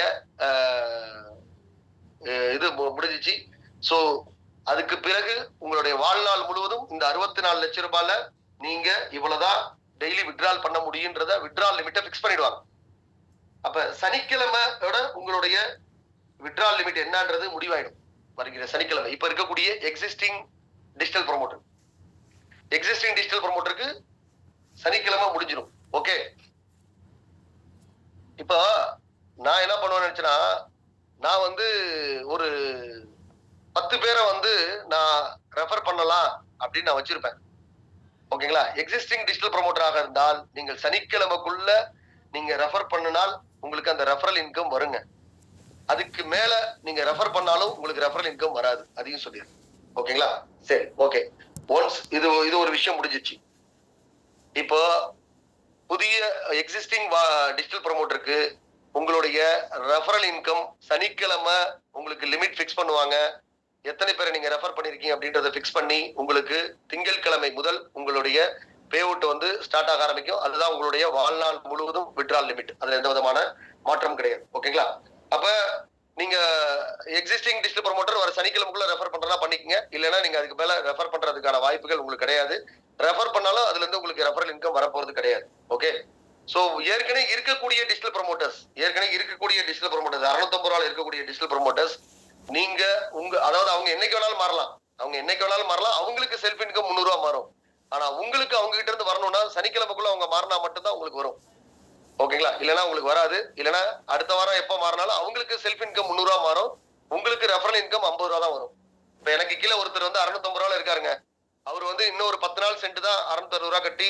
இது முடிஞ்சிச்சு. சோ அதுக்கு பிறகு உங்களுடைய வாழ்நாள் முழுவதும் இந்த 64 லட்சம் ரூபாயில நீங்க இவ்வளவுதான் டெய்லி விட்ரால் பண்ண முடியுன்றத விட்ரால் லிமிட்டை பிக்ஸ் பண்ணிடுவாங்க. அப்ப சனிக்கிழமையோட உங்களுடைய விட்ரால் லிமிட் என்னன்றது முடிவாயிடும் வருகிற சனிக்கிழமை. இப்ப இருக்கக்கூடிய எக்ஸிஸ்டிங் டிஜிட்டல் ப்ரோமோட்டருக்கு சனிக்கிழமை முடிஞ்சிடும். ஓகே, இப்போ நான் என்ன பண்ணுவேன்னு நினைச்சேன்னா, நான் வந்து ஒரு 10 பேரை வந்து நான் ரெஃபர் பண்ணலாம் அப்படின்னு நான் வச்சிருப்பேன். ஓகேங்களா? எக்ஸிஸ்டிங் டிஜிட்டல் ப்ரோமோட்டராக இருந்தால் நீங்கள் சனிக்கிழமைக்குள்ள நீங்க ரெஃபர் பண்ணினால் உங்களுக்கு அந்த ரெஃபரல் இன்கம் வருங்க. அதுக்கு மேல நீங்க ரெஃபர் பண்ணாலும் உங்களுக்கு ரெஃபரல் இன்கம் வராது, அதையும் சொல்லிடுறேன். ஓகேங்களா? சரி, ஓகே. ஒன்ஸ் இது ஒரு விஷயம் முடிஞ்சிச்சு. இப்போ புதிய எக்ஸிஸ்டிங் டிஜிட்டல் ப்ரோமோட்டருக்கு உங்களுடைய ரெஃபரல் இன்கம் சனிக்கிழமை உங்களுக்கு லிமிட் பிக்ஸ் பண்ணுவாங்க. எத்தனை பேரை நீங்க ரெஃபர் பண்ணிருக்கீங்க அப்படின்றத பிக்ஸ் பண்ணி உங்களுக்கு திங்கட்கிழமை முதல் உங்களுடைய பே அவுட் வந்து ஸ்டார்ட் ஆக ஆரம்பிக்கும். அதுதான் உங்களுடைய வாழ்நாள் முழுவதும் விட்ரால் லிமிட். அதுல எந்த விதமான மாற்றம் கிடையாது. ஓகேங்களா? அப்ப நீங்க எக்ஸிஸ்டிங் டிஜிட்டல் ப்ரோமோட்டர் வர சனிக்கிழமைக்குள்ள ரெஃபர் பண்றதா பண்ணிக்கங்க, இல்லைன்னா நீங்க அதுக்கு மேல ரெஃபர் பண்றதுக்கான வாய்ப்புகள் உங்களுக்கு கிடையாது. ரெஃபர் பண்ணாலும் அதுல இருந்து உங்களுக்கு ரெஃபரல் இன்கம் வரப்போறது கிடையாது. ஓகே, சோ ஏற்கனவே இருக்கக்கூடிய டிஜிட்டல் ப்ரோமோட்டர்ஸ் 650 ரூபாய் இருக்கக்கூடிய டிஜிட்டல் ப்ரோமோட்டர்ஸ் நீங்க அதாவது அவங்க என்னைக்கு வேணாலும் மாறலாம். அவங்களுக்கு செல்ஃப் இன்கம் 300 ரூபாய் மாறும். ஆனா உங்களுக்கு அவங்க கிட்ட இருந்து வரணும்னா சனிக்கிழமைக்குள்ள அவங்க மாறினா மட்டும்தான் உங்களுக்கு வரும். ஓகேங்களா? இல்லைன்னா உங்களுக்கு வராது. இல்லைன்னா அடுத்த வாரம் எப்ப மாறினாலும் அவங்களுக்கு செல்ஃப் இன்கம் 300 ரூபாய் மாறும், உங்களுக்கு ரெஃபரல் இன்கம் 50 ரூபாய் தான் வரும். இப்ப எனக்கு கீழே ஒருத்தர் வந்து 650 ரூபாய் இருக்காருங்க. அவர் வந்து இன்னும் ஒரு 10 நாள் சென்று தான் 660 ரூபாய் கட்டி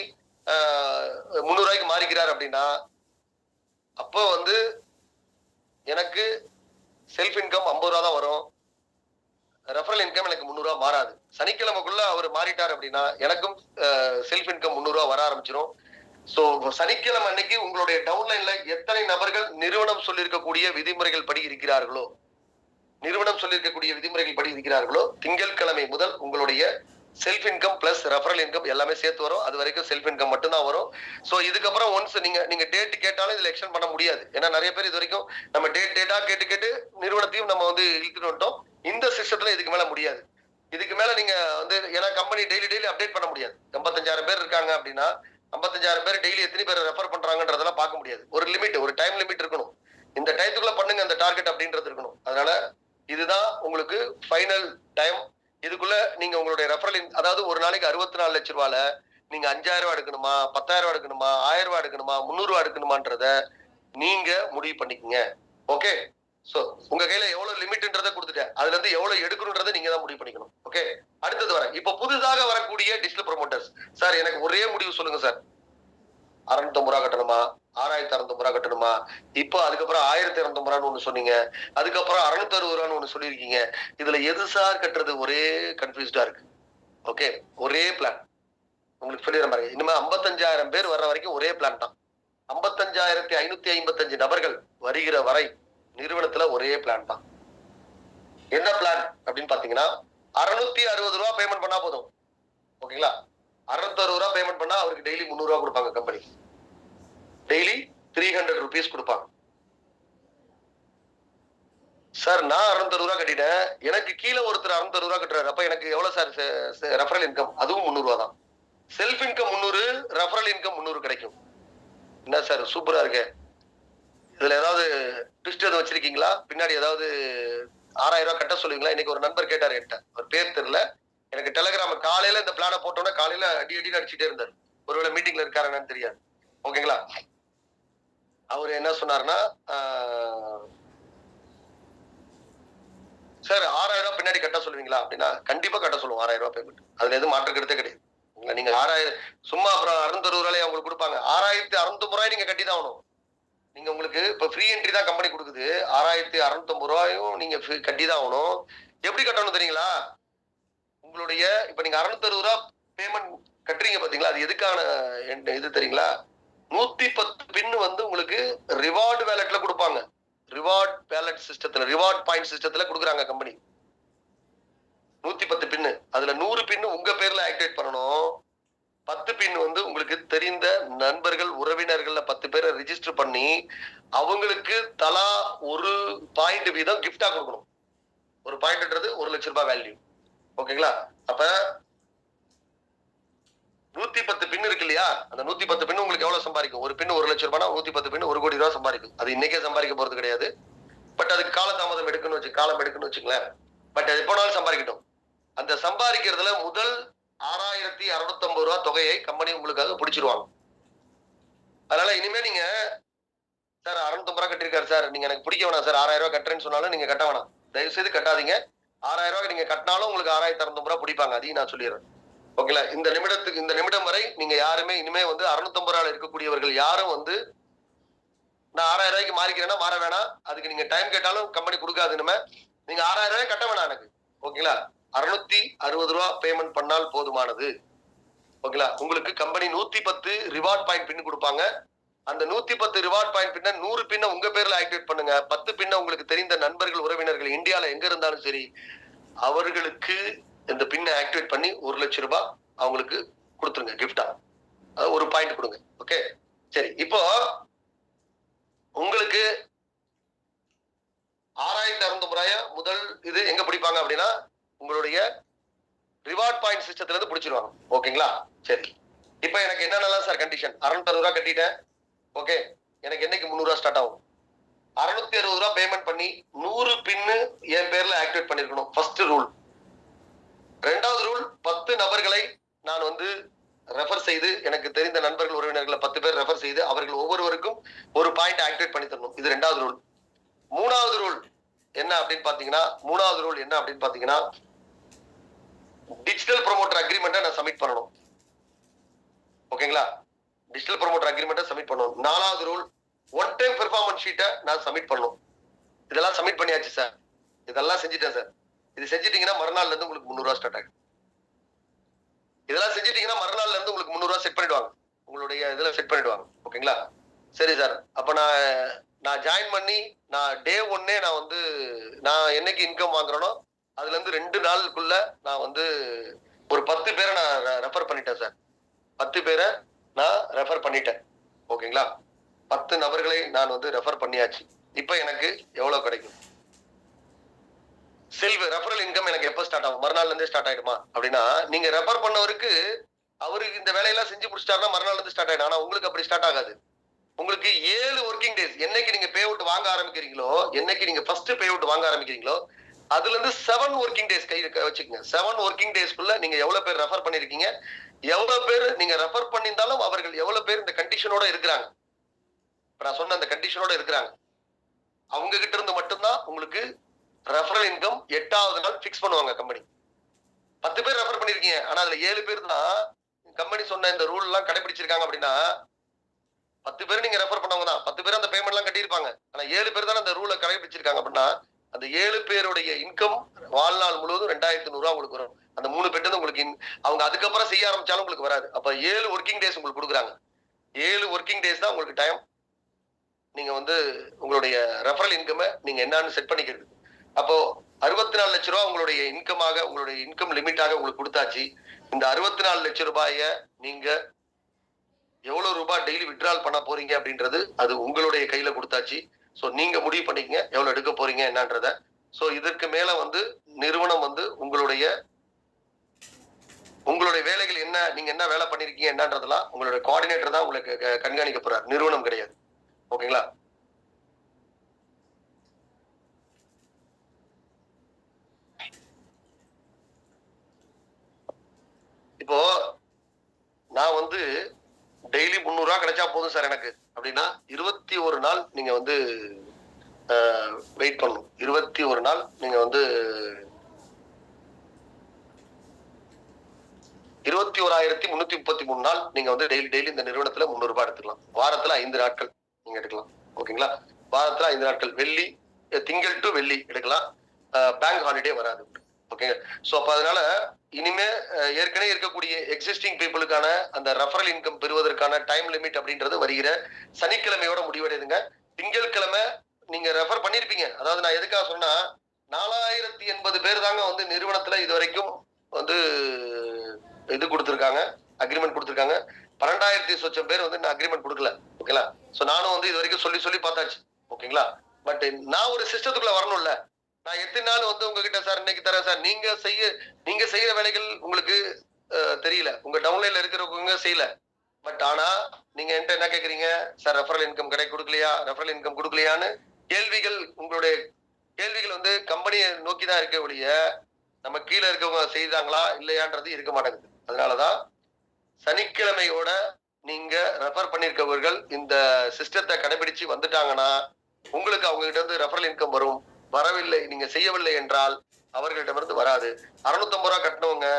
300 ரூபாய்க்கு மாறிக்கிறார் அப்படின்னா, அப்போ வந்து எனக்கு செல்ஃப் இன்கம் 50 ரூபாய் தான் வரும், ரெஃபரல் இன்கம் எனக்கு 300 ரூபாய் மாறாது. சனிக்கிழமைக்குள்ள அவர் மாறிட்டார் அப்படின்னா எனக்கும் செல்ஃப் இன்கம் 300 ரூபாய் வர ஆரம்பிச்சிடும். சோ சனிக்கிழமை அன்னைக்கு உங்களுடைய டவுன்லைன்ல எத்தனை நபர்கள் நிறுவனம் சொல்லியிருக்கக்கூடிய விதிமுறைகள் படி இருக்கிறார்களோ, திங்கட்கிழமை முதல் உங்களுடைய self income plus referral income எல்லாமே சேர்த்து வரும். அது வரைக்கும் செல்ஃப் இன்கம் மட்டும் தான் வரும். சோ இதுக்கப்புறம் ஒன்ஸ் நீங்க டேட் கேட்டாலும் இதுல எக்ஸ்டெண்ட் பண்ண முடியாது. ஏன்னா நிறைய பேர் இது வரைக்கும் நம்ம டேட்டா கேட்டு நிறுவனத்தையும் நம்ம வந்து இழுத்துட்டு வந்துட்டோம். இந்த சிஸ்டத்துல இதுக்கு மேல முடியாது. இதுக்கு மேல நீங்க வந்து ஏன்னா கம்பெனி டெய்லி அப்டேட் பண்ண முடியாது. 55,000 பேர் இருக்காங்க அப்படின்னா 55,000 பேர் டெய்லி எத்தனை பேர் ரெஃபர் பண்றாங்கன்றதெல்லாம் பார்க்க முடியாது. ஒரு லிமிட், ஒரு டைம் லிமிட் இருக்கணும். இந்த டைத்துக்குள்ள பண்ணுங்க அந்த டார்கெட் அப்படின்றது இருக்கணும். அதனால இதுதான் உங்களுக்கு ஃபைனல் டைம். இதுக்குள்ள நீங்க உங்களுடைய ரெஃபரல் அதாவது ஒரு நாளைக்கு 64 லட்சம் ரூபாயில நீங்க 5,000 ரூபாய் எடுக்கணுமா, 10,000 ரூபாய் எடுக்கணுமா, 1000 ரூபாய் எடுக்கணுமா, 300 ரூபாய் எடுக்கணுமான்றத நீங்க முடிவு பண்ணிக்கங்க. ஓகே. சோ உங்க கையில எவ்வளவு லிமிட்ன்றத கொடுத்துட்டேன். அதுல இருந்து எவ்வளவு எடுக்கணும்ன்றத நீங்க தான் முடிவு பண்ணிக்கணும். ஓகே. அடுத்தது வர இப்ப புதுதாக வரக்கூடிய டிஜிட்டல் ப்ரொமோட்டர்ஸ் சார் எனக்கு ஒரே முடிவு சொல்லுங்க சார். 650 ரூபாய் கட்டணுமா, 6,650 ரூபாய் கட்டணுமா, இப்போ அதுக்கப்புறம் 1,250 ரூபான்னு ஒண்ணு சொன்னீங்க, அதுக்கப்புறம் 660 ரூபான்னு ஒண்ணு சொல்லியிருக்கீங்க. இதுல எது சார் கட்டுறது ஒரே கன்ஃபியூஸ்டா இருக்கு. ஓகே. ஒரே பிளான் உங்களுக்கு சொல்லிடுற மாதிரி இனிமே 55,000 பேர் வர்ற வரைக்கும் ஒரே பிளான் தான். 55,555 நபர்கள் வருகிற வரை நிறுவனத்துல ஒரே பிளான் தான். என்ன பிளான் அப்படின்னு பாத்தீங்கன்னா 660 ரூபாய் பேமெண்ட் பண்ணா போதும். ஓகேங்களா? 660 ரூபாய் பேமெண்ட் பண்ணா அவருக்கு டெய்லி 300 ரூபாய் கொடுப்பாங்க. கம்பெனி டெய்லி 300 rupees கொடுப்பாங்க. சார் நான் 660 ரூபாய் கட்டிட்டேன், எனக்கு கீழே ஒருத்தர் 660 ரூபாய் கட்டுறாரு, அப்ப எனக்கு எவ்வளவு சார் ரெஃபரல் இன்கம்? அதுவும் 300 ரூபாய் தான். செல்ஃப் இன்கம் 300, ரெஃபரல் இன்கம் 300 கிடைக்கும். என்ன சார் சூப்பரா இருக்கு. இதுல ஏதாவது ட்விஸ்ட் எதுவும் வச்சிருக்கீங்களா? பின்னாடி ஏதாவது 6,000 ரூபாய் கட்ட சொல்லுவீங்களா? இன்னைக்கு ஒரு நண்பர் கேட்டாரு என்கிட்ட, ஒரு பேர் தெரியல, எனக்கு டெலிகிராம் காலையில இந்த பிளான போட்டோன்னா காலையில அடி அடிச்சுட்டே இருந்தாரு. ஒருவேளை மீட்டிங்ல இருக்காருன்னு தெரியாது. ஓகேங்களா? அவரு என்ன சொன்னாருன்னா, சார் 6,000 ரூபாய் பின்னாடி கட்ட சொல்லுவீங்களா அப்படின்னா, கண்டிப்பா கட்ட சொல்லுவோம். 6,000 ரூபாய் பேமெண்ட் அதுல எதுவும் மாற்று கருத்தே கிடையாது. நீங்க 6,000 சும்மா அப்புறம் 660 ரூபாய் அவங்களுக்கு கொடுப்பாங்க. 6,650 ரூபாய் நீங்க கட்டி தான் ஆகணும். நீங்க உங்களுக்கு இப்ப ஃப்ரீ என்ட்ரி தான் கம்பெனி கொடுக்குது. 6,650 ரூபாயும் நீங்க கட்டி தான் ஆகணும். எப்படி கட்டணும் தெரியுங்களா? உங்களுடைய இப்ப நீங்க 660 ரூபாய் பேமெண்ட் கட்டுறீங்க பாத்தீங்களா, அது எதுக்கான இது தெரியுங்களா? 110 பின் வந்து உங்களுக்கு ரிவார்டு வேலட்ல கொடுப்பாங்க. ரிவார்ட் வேலட் சிஸ்டத்துல, ரிவார்ட் பாயிண்ட் சிஸ்டத்துல கொடுக்குறாங்க கம்பெனி. 110 பின், அதுல 100 பின் உங்க பேர்ல ஆக்டிவேட் பண்ணணும். 10 பின் வந்து உங்களுக்கு தெரிந்த நண்பர்கள் உறவினர்கள்ல 10 பேரை ரிஜிஸ்டர் பண்ணி அவங்களுக்கு தலா ஒரு பாயிண்ட் வீதம் கிஃப்டா கொடுக்கணும். ஒரு பாயிண்ட்ன்றது 1 லட்சம் ரூபாய் வேல்யூ. ஓகேங்களா? அப்ப 110 பின் இருக்கு இல்லையா, அந்த 110 பின் உங்களுக்கு எவ்வளவு சம்பாதிக்கும்? ஒரு பின் 1 லட்சம் ரூபாய், 110 பின் 1 கோடி ரூபாய் சம்பாதிக்கும். அது இன்னைக்கே சம்பாதிக்க போறது கிடையாது. பட் அதுக்கு காலதாமதம் காலம் எடுக்கணும்னு வச்சுங்களேன். பட் அது எப்போனாலும் சம்பாதிக்கட்டும். அந்த சம்பாதிக்கிறதுல முதல் 6,650 ரூபாய் தொகையை கம்பெனி உங்களுக்காக பிடிச்சிருவாங்க. அதனால இனிமே நீங்க சார் 650 ரூபாய் கட்டிருக்காரு சார், நீங்க எனக்கு பிடிக்க வேணாம் சார், 6,000 ரூபாய் கட்டுறேன்னு சொன்னாலும் நீங்க கட்ட வேணாம். தயவு செய்து கட்டாதீங்க. 6,000 ரூபாய் நீங்க கட்டினாலும் உங்களுக்கு 6,650 ரூபாய் பிடிப்பாங்க. அதையும் நான் சொல்லிடுறேன். ஓகேங்களா? இந்த நிமிடம் வரை நீங்க யாருமே இனிமே வந்து 650 ரூபாய் இருக்கக்கூடியவர்கள் யாரும் வந்து நான் 6,000 ரூபாய்க்கு மாறிக்கிறேன்னா மாற வேணாம். அதுக்கு நீங்க டைம் கேட்டாலும் கம்பெனி கொடுக்காது. இனிமே நீங்க 6,000 ரூபாய் கட்ட வேணாம் எனக்கு. ஓகேங்களா? 660 ரூபாய் பேமெண்ட் பண்ணால் போதுமானது. ஓகேங்களா? உங்களுக்கு கம்பெனி 110 ரிவார்ட் பாயிண்ட் பின் கொடுப்பாங்க. அந்த 110 ரிவார்ட் பாயிண்ட் பின்ன 100 பின்ன உங்க பேர்ல ஆக்டிவேட் பண்ணுங்க. 10 பின்ன உங்களுக்கு தெரிந்த நண்பர்கள் உறவினர்கள் இந்தியால எங்க இருந்தாலும் சரி அவர்களுக்கு இந்த பின்னை ஆக்டிவேட் பண்ணி 1 லட்சம் ரூபாய் அவங்களுக்கு கொடுத்துருங்க கிஃப்டா. ஒரு பாயிண்ட் கொடுங்க. ஓகே சரி. இப்போ உங்களுக்கு 6,650 ரூபாய் முதல் இது எங்க பிடிப்பாங்க அப்படின்னா உங்களுடைய ரிவார்ட் பாயிண்ட் சிஸ்டத்துல இருந்து பிடிச்சிருவாங்க. ஓகேங்களா? சரி. இப்ப எனக்கு என்னென்னலாம் சார் கண்டிஷன்? 660 ரூபாய் கட்டிட்டேன். ஓகே. எனக்கு என்னைக்கு 300 ரூபாய் ஸ்டார்ட் ஆகும்? 660 ரூபாய் பேமெண்ட் பண்ணி 100 பின்னு என் பேர்ல ஆக்டிவேட் பண்ணிருக்கணும். First rule. ரெண்டாவது ரூல் 10 நபர்களை நான் வந்து ரெஃபர் செய்து எனக்கு தெரிந்த நண்பர்கள் உறவினர்களை 10 பேர் ரெஃபர் செய்து அவர்கள் ஒவ்வொருவருக்கும் ஒரு பாயிண்ட் ஆக்டிவேட் பண்ணி தரணும். இது ரெண்டாவது ரூல். மூணாவது ரூல் என்ன அப்படின்னு பாத்தீங்கன்னா டிஜிட்டல் ப்ரோமோட்டர் அக்ரிமெண்ட்டை நான் சப்மிட் பண்ணணும். ஓகேங்களா? டிஜிட்டல் ப்ரோமோட்டர் அக்ரிமெண்ட்டை சப்மிட் பண்ணணும். நாலாவது ரூல் ஒன் டைம் பெர்ஃபார்மன்ஸ் ஷீட்டை நான் சப்மிட் பண்ணணும். இதெல்லாம் சப்மிட் பண்ணியாச்சு சார், இதெல்லாம் செஞ்சுட்டேன் சார். இது செஞ்சிட்டீங்கன்னா மறுநாள்ல இருந்து உங்களுக்கு 300 ரூபாய் ஸ்டார்ட் ஆகும். இதெல்லாம் செஞ்சிட்டீங்கன்னா மறுநாள்ல இருந்து உங்களுக்கு 300 ரூபாய் செட் பண்ணிடுவாங்க. உங்களுடைய இதுல செட் பண்ணிடுவாங்க. ஓகேங்களா? சரி சார். அப்ப நான் ஜாயின் பண்ணி நான் டே 1 நான் வந்து நான் என்னைக்கு இன்கம் வாங்குறேனோ அதுல இருந்து 2 நாளுக்குள்ள நான் வந்து ஒரு 10 பேரை நான் ரெஃபர் பண்ணிட்டேன் சார். 10 பேரை நான் ரெஃபர் பண்ணிட்டேன். ஓகேங்களா? 10 நபர்களை நான் வந்து ரெஃபர் பண்ணியாச்சு. இப்ப எனக்கு எவ்வளவு கிடைக்கும்? ரெஃபரல் இன்கம் எனக்கு எப்ப ஸ்டார்ட் ஆகும்? மறுநாள்ல இருந்தே ஸ்டார்ட் ஆயிடுமா? அப்படின்னா நீங்க ரெஃபர் பண்ணவருக்கு அவருக்கு இந்த வேலையெல்லாம் செஞ்சு முடிச்சிட்டாருன்னா மறுநாள்ல இருந்து ஸ்டார்ட் ஆயிடும். ஆனா உங்களுக்கு அப்படி ஸ்டார்ட் ஆகாது. உங்களுக்கு 7 ஒர்க்கிங் டேஸ் என்னைக்கு நீங்க பே அவுட் வாங்க ஆரம்பிக்கிறீங்களோ, என்னைக்கு நீங்க ஃபர்ஸ்ட் பே அவுட் வாங்க ஆரம்பிக்கிறீங்களோ, அதுல இருந்து 7 ஒர்க்கிங் டேஸ் கை வச்சுக்கங்க. 7 ஒர்க்கிங் டேஸ்க்குள்ள நீங்க எவ்வளவு பேர் ரெஃபர் பண்ணிருக்கீங்க, எவ்வளவு பேர் நீங்க ரெஃபர் பண்ணியிருந்தாலும் அவர்கள் எவ்வளவு பேர் இந்த கண்டிஷனோட இருக்கிறாங்க. நான் சொன்ன அந்த கண்டிஷனோட இருக்கிறாங்க. அவங்க கிட்ட இருந்து மட்டும்தான் உங்களுக்கு ரெஃபரல் இன்கம் 8வது நாள் பிக்ஸ் பண்ணுவாங்க கம்பெனி. 10 பேர் ரெஃபர் பண்ணிருக்கீங்க, ஆனா அதுல 7 பேர் தான் கம்பெனி சொன்ன இந்த ரூல் எல்லாம் கடைபிடிச்சிருக்காங்க அப்படின்னா 10 பேர் நீங்க ரெஃபர் பண்ணவங்க தான். 10 பேர் அந்த பேமெண்ட் எல்லாம் கட்டியிருப்பாங்க. ஆனா 7 பேர் தான் அந்த ரூலை கடைபிடிச்சிருக்காங்க அப்படின்னா அந்த 7 பேருடைய இன்கம் வாழ்நாள் முழுவதும் 2,500 ரூபாய் உங்களுக்கு வரும். அந்த 3 பேர் உங்களுக்கு அவங்க அதுக்கப்புறம் செய்ய ஆரம்பிச்சாலும் உங்களுக்கு வராது. அப்ப 7 ஒர்க்கிங் டேஸ் உங்களுக்கு கொடுக்குறாங்க. 7 ஒர்க்கிங் டேஸ் தான் உங்களுக்கு டைம். நீங்க வந்து உங்களுடைய ரெஃபரல் இன்கம் நீங்க என்னன்னு செட் பண்ணிக்கிறது. அப்போ 64 லட்சம் ரூபாய் உங்களுடைய இன்கமாக, உங்களுடைய இன்கம் லிமிட்டாக உங்களுக்கு கொடுத்தாச்சு. இந்த 64 லட்சம் ரூபாய நீங்க எவ்வளவு ரூபாய் டெய்லி வித்ட்ரால் பண்ண போறீங்க அப்படின்றது அது உங்களுடைய கையில கொடுத்தாச்சு. சோ நீங்க முடிவு பண்ணிக்கங்க எவ்வளவு எடுக்க போறீங்க என்னன்றத. சோ இதற்கு மேல வந்து நிறுவனம் வந்து உங்களுடைய வேலைகள் என்ன, நீங்க என்ன வேலை பண்ணிருக்கீங்க என்னன்றதெல்லாம் உங்களுடைய கோஆர்டினேட்டர் தான் உங்களுக்கு கண்காணிக்க போறார், நிறுவனம் கிடையாது. ஓகேங்களா? இப்போ நான் வந்து டெய்லி 300 ரூபாய் கிடைச்சா போதும் சார் எனக்கு அப்படின்னா 21 நாள் நீங்க வந்து வெயிட் பண்ணணும். 21 நாள் நீங்க வந்து 21,333 நாள் நீங்க வந்து டெய்லி இந்த நிறுவனத்துல 300 ரூபாய் எடுத்துக்கலாம். வாரத்துல 5 நாட்கள் நீங்க எடுக்கலாம். ஓகேங்களா? வாரத்துல 5 நாட்கள், வெள்ளி, திங்கள் டு வெள்ளி எடுக்கலாம். பேங்க் ஹாலிடே வராது. ஓகே. சோ அப்ப அதனால இனிமே ஏற்கனவே இருக்கக்கூடிய எக்ஸிஸ்டிங் பீப்புளுக்கான அந்த ரெஃபரல் இன்கம் பெறுவதற்கான டைம் லிமிட் அப்படின்றது வருகிற சனிக்கிழமையோட முடிவடையுதுங்க. திங்கட்கிழமை நீங்க ரெஃபர் பண்ணிருப்பீங்க. அதாவது நான் எதுக்காக சொன்னா 4080 பேர் தாங்க வந்து நிறுவனத்துல இது வரைக்கும் வந்து இது கொடுத்திருக்காங்க, அக்ரிமெண்ட் கொடுத்திருக்காங்க. 12,000 சொச்சம் பேர் வந்து அக்ரிமெண்ட் கொடுக்கல. ஓகேங்களா? சோ நானும் வந்து இது வரைக்கும் சொல்லி பார்த்தாச்சு. ஓகேங்களா? பட் நான் ஒரு சிஸ்டத்துக்குள்ள வரணும்ல. நான் எத்தனை நாள் வந்து உங்ககிட்ட சார் இன்னைக்கு தரேன் சார், நீங்க செய்யற வேலைகள் உங்களுக்கு தெரியல, உங்க டவுன்லைன்ல இருக்கிறவங்க செய்யல. பட் ஆனா நீங்க என்கிட்ட என்ன கேக்குறீங்க sir, referral income referral income கொடுக்கலையான்னு கேள்விகள், உங்களுடைய கேள்விகள் வந்து கம்பெனியை நோக்கிதான் இருக்க ஒழிய நம்ம கீழே இருக்கவங்க செய்தாங்களா இல்லையான்றது இருக்க மாட்டேங்குது. அதனாலதான் சனிக்கிழமையோட நீங்க ரெஃபர் பண்ணிருக்கவர்கள் இந்த சிஸ்டத்தை கடைபிடிச்சு வந்துட்டாங்கன்னா உங்களுக்கு அவங்க கிட்ட இருந்து ரெஃபரல் இன்கம் வரும். வரவில்லை, நீங்க செய்யவில்லை என்றால் அவர்களிடமிருந்து வராது. 650 ரூபாய் கட்டினவங்க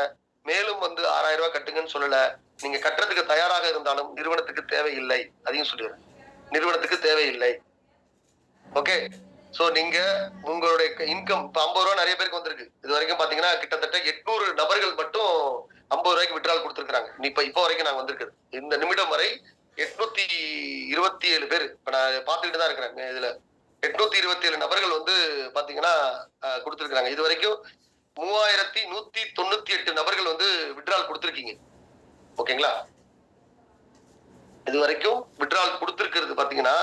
மேலும் வந்து 6,000 ரூபாய் கட்டுங்கன்னு சொல்லல. நீங்க கட்டுறதுக்கு தயாராக இருந்தாலும் நிறுவனத்துக்கு தேவையில்லை. அதையும் சொல்லிடுறேன், நிறுவனத்துக்கு தேவையில்லை. ஓகே. சோ நீங்க உங்களுடைய இன்கம் இப்ப 50 ரூபாய் நிறைய பேருக்கு வந்திருக்கு. இது வரைக்கும் பாத்தீங்கன்னா கிட்டத்தட்ட 800 நபர்கள் மட்டும் 50 ரூபாய்க்கு விட்ரால் கொடுத்திருக்காங்க. இப்ப வரைக்கும் நாங்க வந்திருக்கு இந்த நிமிடம் வரை 827 பேர் இப்ப நான் பாத்துக்கிட்டு தான் இருக்கிறேன். இதுல 827 நபர்கள் வந்து பாத்தீங்கன்னா கொடுத்திருக்காங்க. இது வரைக்கும் 3,198 நபர்கள் வந்து விட்ரால் கொடுத்திருக்கீங்க. ஓகேங்களா? இது வரைக்கும் விட்ரால் கொடுத்திருக்கிறது பாத்தீங்கன்னா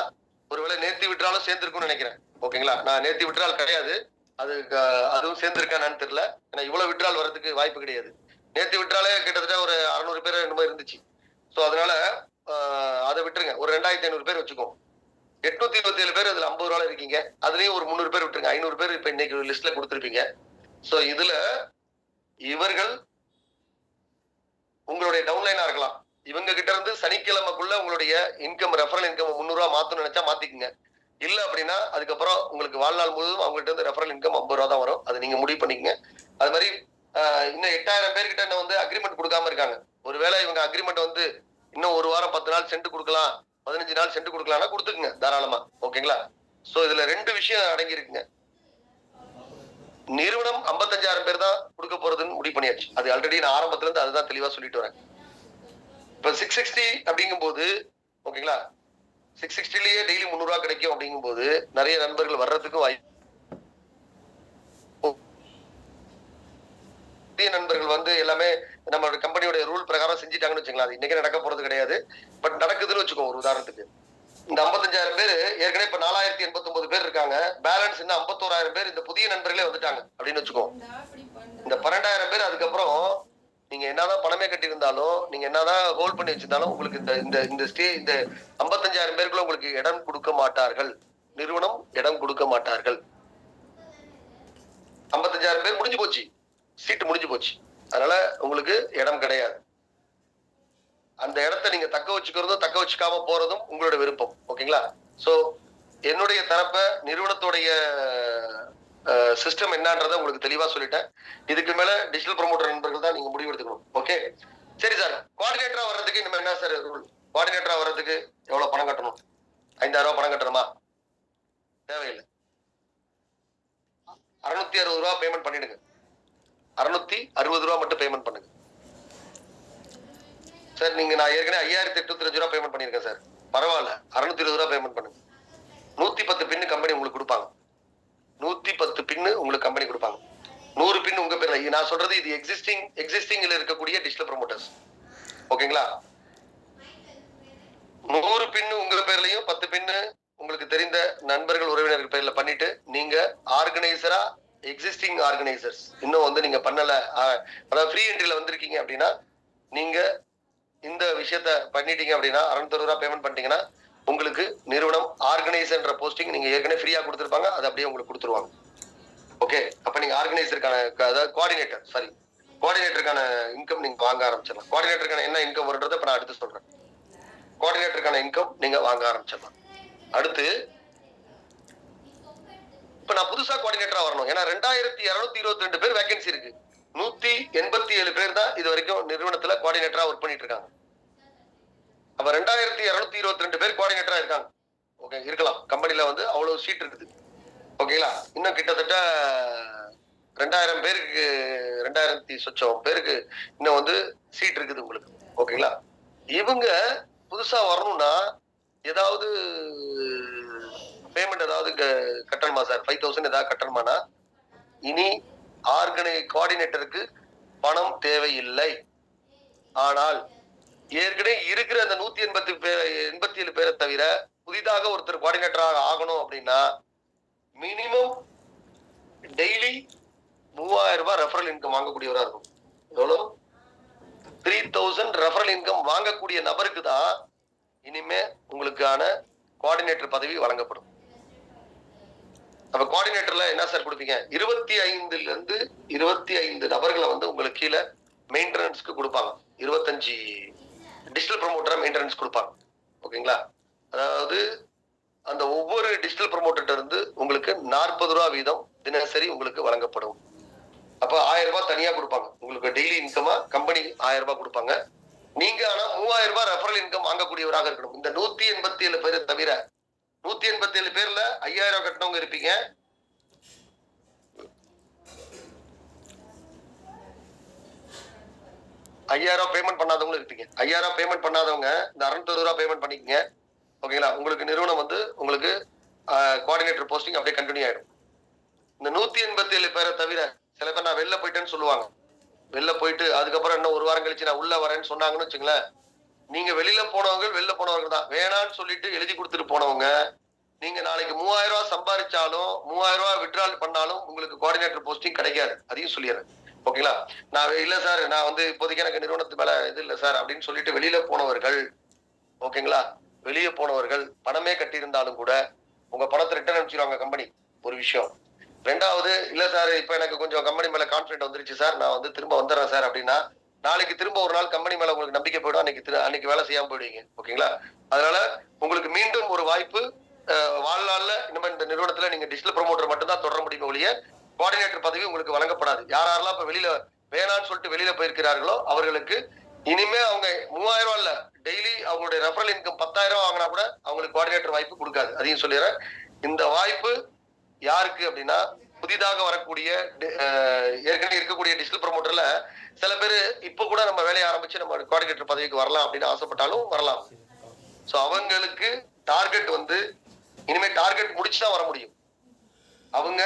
ஒருவேளை நேத்தி விட்ராலும் சேர்ந்திருக்கும்னு நினைக்கிறேன். ஓகேங்களா? நான் நேத்தி விட்ரால் கிடையாது, அதுவும் சேர்ந்திருக்கானு தெரியல. ஏன்னா இவ்வளவு விட்ரால் வர்றதுக்கு வாய்ப்பு கிடையாது. நேத்தி விட்ராலே கிட்டத்தட்ட ஒரு 600 பேர் என்னமோ இருந்துச்சு. சோ அதனால அதை விட்டுருங்க. ஒரு 2,500 பேர் வச்சுக்கோ. 827 பேர் அதுல 50 ரூபாய் இருக்கீங்க. அதுலயும் ஒரு 300 பேர் விட்டுருங்க. 500 பேர் இப்ப இன்னைக்கு லிஸ்ட்ல கொடுத்திருப்பீங்க. சோ இதுல இவர்கள் உங்களுடைய டவுன்லைனா இருக்கலாம். இவங்க கிட்ட இருந்து சனிக்கிழமைக்குள்ள உங்களுடைய இன்கம், ரெஃபரல் இன்கம் 300 ரூபாய் மாத்தணும்னு நினைச்சா மாத்திக்குங்க. இல்ல அப்படின்னா அதுக்கப்புறம் உங்களுக்கு வாழ்நாள் முழுவதும் அவங்க கிட்ட இருந்து ரெஃபரல் இன்கம் 50 ரூபாய் தான் வரும். அது நீங்க முடிவு பண்ணிக்கங்க. அது மாதிரி இன்னும் 8,000 பேர்கிட்ட என்ன வந்து அக்ரிமெண்ட் கொடுக்காம இருக்காங்க. ஒருவேளை இவங்க அக்ரிமெண்ட் வந்து இன்னும் 1 வாரம் 10 நாள் சென்று கொடுக்கலாம், 15 நாள் சென்று கொடுக்கலாம்னா கொடுத்துக்குங்க தாராளமா. ஓகேங்களா? சோ இதுல 2 விஷயம் அடங்கி இருக்குங்க. நிறுவனம் 55,000 பேர் தான் கொடுக்க போறதுன்னு முடிவு பண்ணியாச்சு. அது ஆல்ரெடி நான் ஆரம்பத்துல இருந்து அதுதான் தெளிவா சொல்லிட்டு வரேன். இப்ப 660 அப்படிங்கும் போது ஓகேங்களா, 660லயே டெய்லி 300 ரூபாய் கிடைக்கும் அப்படிங்கும் போது நிறைய நண்பர்கள் வர்றதுக்கும் வாய்ப்பு. புதிய நண்பர்கள் வந்து எல்லாமே நம்மளோட கம்பெனியோட ரூல் பிரகாரம் செஞ்சுட்டாங்கன்னு வச்சுக்கலாம். அது இன்னைக்கு நடக்க போறது கிடையாது, பட் நடக்குதுன்னு வச்சுக்கோ. ஒரு உதாரணத்துக்கு இந்த 55,000 பேர் ஏற்கனவே இப்ப 4089 பேர் இருக்காங்க. பேலன்ஸ் இன்னும் 51,000 பேர் இந்த புதிய நண்பர்களே வந்துட்டாங்க அப்படின்னு வச்சுக்கோ. இந்த 12,000 பேர் அதுக்கப்புறம் நீங்க என்னதான் பணமே கட்டியிருந்தாலும், நீங்க என்னதான் ஹோல்ட் பண்ணி வச்சிருந்தாலும், உங்களுக்கு இந்த இந்த இந்த இந்த 55,000 பேருக்குள்ள உங்களுக்கு இடம் கொடுக்க மாட்டார்கள். நிறுவனம் இடம் கொடுக்க மாட்டார்கள். 55,000 பேர் முடிஞ்சு போச்சு, சீட்டு முடிஞ்சு போச்சு. அதனால உங்களுக்கு இடம் கிடையாது. அந்த இடத்த நீங்க தக்க வச்சுக்கிறதும் தக்க வச்சுக்காம போறதும் உங்களோட விருப்பம். ஓகேங்களா? சோ என்னுடைய தரப்ப நிறுவனத்துடைய சிஸ்டம் என்னன்றதை உங்களுக்கு தெளிவா சொல்லிட்டேன். இதுக்கு மேல டிஜிட்டல் ப்ரொமோட்டர் நண்பர்கள் தான் நீங்க முடிவு எடுத்துக்கணும். ஓகே, சரி சார். கோஆர்டினேட்டரா வர்றதுக்கு இனிமே என்ன சார் ரூல்? கோஆர்டினேட்டரா வர்றதுக்கு எவ்வளவு பணம் கட்டணும்? 5,000 ரூபாய் பணம் கட்டணுமா? தேவையில்லை. 660 ரூபாய் பேமெண்ட் பண்ணிடுங்க. 660 ரூபாய் மட்டும் பேமெண்ட் பண்ணுங்க சார். நீங்க நான் ஏற்கனவே 5,085 ரூபாய் பேமெண்ட் பண்ணிருக்கேன் சார். பரவாயில்ல, 620 ரூபாய் பேமெண்ட் பண்ணுங்க. 110 பின்னு கம்பெனி உங்களுக்கு கொடுப்பாங்க. 110 பின்னு உங்களுக்கு கம்பெனி கொடுப்பாங்க. 100 பின் உங்க பேர்ல. நான் சொல்றது இது எக்ஸிஸ்டிங்ல இருக்கக்கூடிய டிஜிட்டல் ப்ரொமோட்டர்ஸ். ஓகேங்களா? 100 பின்னு உங்க பேர்லயும் 10 பின்னு உங்களுக்கு தெரிந்த நண்பர்கள் உறவினர்கள் பேர்ல பண்ணிட்டு நீங்க ஆர்கனைசரா எக்ஸிஸ்டிங் ஆர்கனைசர்ஸ் இன்னும் வந்து நீங்க பண்ணல, அதாவது ஃப்ரீ என்ட்ரில வந்திருக்கீங்க அப்படின்னா நீங்க இந்த விஷயத்த பண்ணிட்டீங்க அப்படின்னா 660 ரூபாய் பேமெண்ட் பண்ணிட்டீங்கன்னா உங்களுக்கு நிறுவனம் ஆர்கனைசர்ன்ற போஸ்டிங் நீங்க ஏற்கனவே ஃப்ரீயா கொடுத்துருப்பாங்க, அது அப்படியே உங்களுக்கு கொடுத்துருவாங்க. ஓகே, அப்ப நீங்க ஆர்கனைசருக்கான அதாவது கோஆர்டினேட்டருக்கான இன்கம் நீங்க வாங்க ஆரம்பிச்சிடலாம். கோஆர்டினேட்டருக்கான என்ன இன்கம் வருன்றதை இப்ப நான் அடுத்து சொல்றேன். கோஆர்டினேட்டருக்கான இன்கம் நீங்க வாங்க ஆரம்பிச்சிடலாம். அடுத்து இப்ப நான் புதுசா கோஆர்டினேட்டரா வரணும். ஏன்னா 2,222 பேர் வேகன்சி இருக்கு. 187 பேர் தான் இது வரைக்கும் நிறுவனத்துல கோஆர்டினேட்டரா ஒர்க் பண்ணிட்டு இருக்காங்க. அப்ப 2,222 பேர் கோஆர்டினேட்டரா இருக்காங்க. ஓகே, இருக்கலாம். கம்பெனில வந்து அவ்வளவு சீட் இருக்குது. ஓகேங்களா? இன்னும் கிட்டத்தட்ட 2,000 பேருக்கு 2,000 சொச்சம் பேருக்கு இன்னும் வந்து சீட் இருக்குது உங்களுக்கு. ஓகேங்களா? இவங்க புதுசா வரணும்னா ஏதாவது பேமெண்ட் ஏதாவது கட்டணுமா சார்? 5,000 ஏதாவது கட்டணுமானா இனி கோஆர்டினேட்டருக்கு பணம் தேவையில்லை. ஆனால் ஏற்கனவே இருக்கிற அந்த 187 பேரை தவிர புதிதாக ஒருத்தர் கோஆர்டினேட்டராக ஆகணும் அப்படின்னா மினிமம் டெய்லி 3,000 ரூபாய் ரெஃபரல் இன்கம் வாங்கக்கூடியவரா இருக்கும். எவ்வளவு? 3,000 ரெஃபரல் இன்கம் வாங்கக்கூடிய நபருக்கு தான் இனிமே உங்களுக்கான கோஆர்டினேட்டர் பதவி வழங்கப்படும். அப்ப கோஆர்டினேட்டர்ல என்ன சார் கொடுப்பீங்க? 25 நபர்களை வந்து உங்களுக்கு கீழே மெயின்டெனன்ஸ்க்கு கொடுப்பாங்க. 25 டிஜிட்டல் ப்ரொமோட்டரா மெயின்டெனன்ஸ் கொடுப்பாங்க. ஓகேங்களா? அதாவது அந்த ஒவ்வொரு டிஜிட்டல் ப்ரொமோட்டர்ட்ட இருந்து உங்களுக்கு 40 ரூபாய் வீதம் தினசரி உங்களுக்கு வழங்கப்படும். அப்ப 1,000 ரூபாய் தனியா கொடுப்பாங்க. உங்களுக்கு டெய்லி இன்கமா கம்பெனி 1,000 ரூபாய் கொடுப்பாங்க. நீங்க ஆனா 3,000 ரூபாய் ரெஃபரல் இன்கம் வாங்கக்கூடியவராக இருக்கணும். இந்த 187 பேரை தவிர 187 பேர்ல 5,000 கட்டினவங்க இருப்பீங்க. $5,000 பேமெண்ட் பண்ணாதவங்களும் இருப்பீங்க. 5,000 பேமெண்ட் பண்ணாதவங்க இந்த 660 ரூபாய் பேமெண்ட் பண்ணிக்கங்க. ஓகேங்களா? உங்களுக்கு நிறுவனம் வந்து உங்களுக்கு கோஆர்டினேட்டர் போஸ்டிங் அப்படியே கண்டினியூ ஆயிடும். இந்த 187 பேரை தவிர சில பேர் நான் வெளில போயிட்டேன்னு சொல்லுவாங்க. வெளில போயிட்டு அதுக்கப்புறம் இன்னும் ஒரு வாரம் கழிச்சு நான் உள்ள வரேன்னு சொன்னாங்கன்னு வச்சுங்களேன். நீங்க வெளில போனவங்க தான். வேணான்னு சொல்லிட்டு எழுதி கொடுத்துட்டு போனவங்க நீங்க நாளைக்கு 3,000 ரூபாய் சம்பாதிச்சாலும் 3,000 ரூபாய் விட்ரால் பண்ணாலும் உங்களுக்கு கோஆர்டினேட்டர் போஸ்டிங் கிடைக்காது. அதையும் சொல்லிடுறேன். ஓகேங்களா? நான் இல்ல சார், நான் வந்து இப்போதைக்கு எனக்கு நிறுவனத்து மேல இது இல்ல சார் அப்படின்னு சொல்லிட்டு வெளியில போனவர்கள், ஓகேங்களா, வெளியே போனவர்கள் பணமே கட்டியிருந்தாலும் கூட உங்க பணத்தை ரிட்டர்ன் அனுப்பிச்சிருவாங்க கம்பெனி. ஒரு விஷயம். ரெண்டாவது, இல்ல சார் இப்ப எனக்கு கொஞ்சம் கம்பெனி மேல கான்பிடன்ட் வந்துருச்சு சார், நான் வந்து திரும்ப வந்துடுறேன் சார் அப்படின்னா நாளைக்கு திரும்ப ஒரு நாள் கம்பெனி மேல உங்களுக்கு நம்பிக்கை போயிடும். அன்னைக்கு வேலை செய்யாம போயிடுவீங்க. ஓகேங்களா? அதனால உங்களுக்கு மீண்டும் ஒரு வாய்ப்பு வாழ்நாள்ல இனிமே இந்த நிறுவனத்துல நீங்க டிஜிட்டல் ப்ரொமோட்டர் மட்டும் தான் தொடர முடியும் ஒழிய கோஆர்டினேட்டர் பதவி உங்களுக்கு வழங்கப்படாது. யாரெல்லாம் இப்ப வெளியில வேணான்னு சொல்லிட்டு வெளியில போயிருக்கிறார்களோ அவர்களுக்கு இனிமே அவங்க 3,000 ரூபாய் இல்ல, டெய்லி அவங்களுடைய ரெஃபரல் இன்கம் 10,000 ரூபாய் வாங்கினா கூட அவங்களுக்கு கோஆர்டினேட்டர் வாய்ப்பு கொடுக்காது. அதையும் சொல்லிடுறேன். இந்த வாய்ப்பு யாருக்கு அப்படின்னா புதிதாக வரக்கூடிய ஏற்கனவே இருக்கக்கூடிய டிஜிட்டல் ப்ரொமோட்டர்ல சில பேர் இப்ப கூட நம்ம வேலையை ஆரம்பிச்சு நம்ம கோஆர்டினேட்டர் பதவிக்கு வரலாம் அப்படின்னு ஆசைப்பட்டாலும் வரலாம். சோ அவங்களுக்கு டார்கெட் வந்து இனிமே டார்கெட் முடிச்சுதான் வர முடியும். அவங்க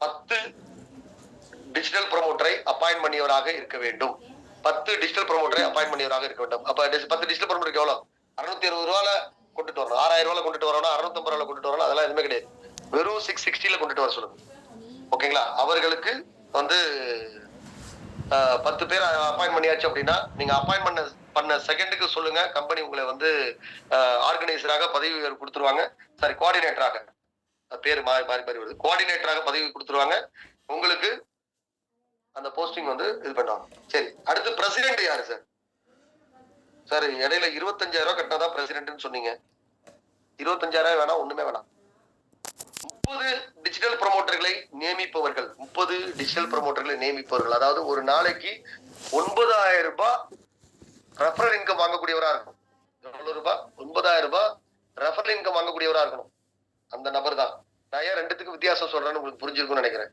10 டிஜிட்டல் ப்ரொமோட்டரை அப்பாயின்ட் பண்ணியவராக இருக்க வேண்டும். 10 டிஜிட்டல் ப்ரொமோட்டரை அப்பாயின்ட் பண்ணியவராக இருக்க வேண்டும். அப்ப 10 டிஜிட்டல் ப்ரொமோட்டருக்கு எவ்வளவு? 660 ரூபால கொண்டுட்டு வரணும். 6000 ரூபால கொண்டுட்டு வரணும், 650 ரூபால கொண்டுட்டு வரணும், அதெல்லாம் எதுவுமே கிடையாது. வெறும் 660ல கொண்டுட்டு வர சொல்லுங்க. ஓகேங்களா? அவர்களுக்கு வந்து 10 பேர் அப்பாயின்ட் பண்ணியாச்சு அப்படின்னா நீங்க அப்பாயின்ட் பண்ண செகண்டுக்கு சொல்லுங்க, கம்பெனி உங்களை வந்து ஆர்கனைசராக பதவி கொடுத்துருவாங்க. சாரி, கோஆர்டினேட்டராக, பேர் மாறி வருது, கோஆர்டினேட்டராக பதவி கொடுத்துருவாங்க. உங்களுக்கு அந்த போஸ்டிங் வந்து இது பண்ணுவாங்க. சரி, அடுத்து பிரசிடென்ட் யாரு சார்? சார் இடையில 25,000 ரூபாய் கட்டினாதான் பிரசிடென்ட்னு சொன்னீங்க. 25,000 வேணாம், ஒண்ணுமே வேணாம். 30 டிஜிட்டல் ப்ரமோட்டர்களை நியமிப்பவர்கள், 30 டிஜிட்டல் ப்ரமோட்டர்களை நியமிப்பவர்கள், அதாவது ஒரு நாளைக்கு 9,000 ரூபாய் ரெஃபரல் இன்கம் வாங்கக்கூடியவரா இருக்கணும். எவ்வளவு ரூபாய்? 9,000 ரூபாய் ரெஃபரல் இன்கம் வாங்கக்கூடியவரா இருக்கணும். அந்த நபர் தான். நான் ஏன் ரெண்டுத்துக்கு வித்தியாசம் சொல்றேன்னு உங்களுக்கு புரிஞ்சிருக்கும்னு நினைக்கிறேன்.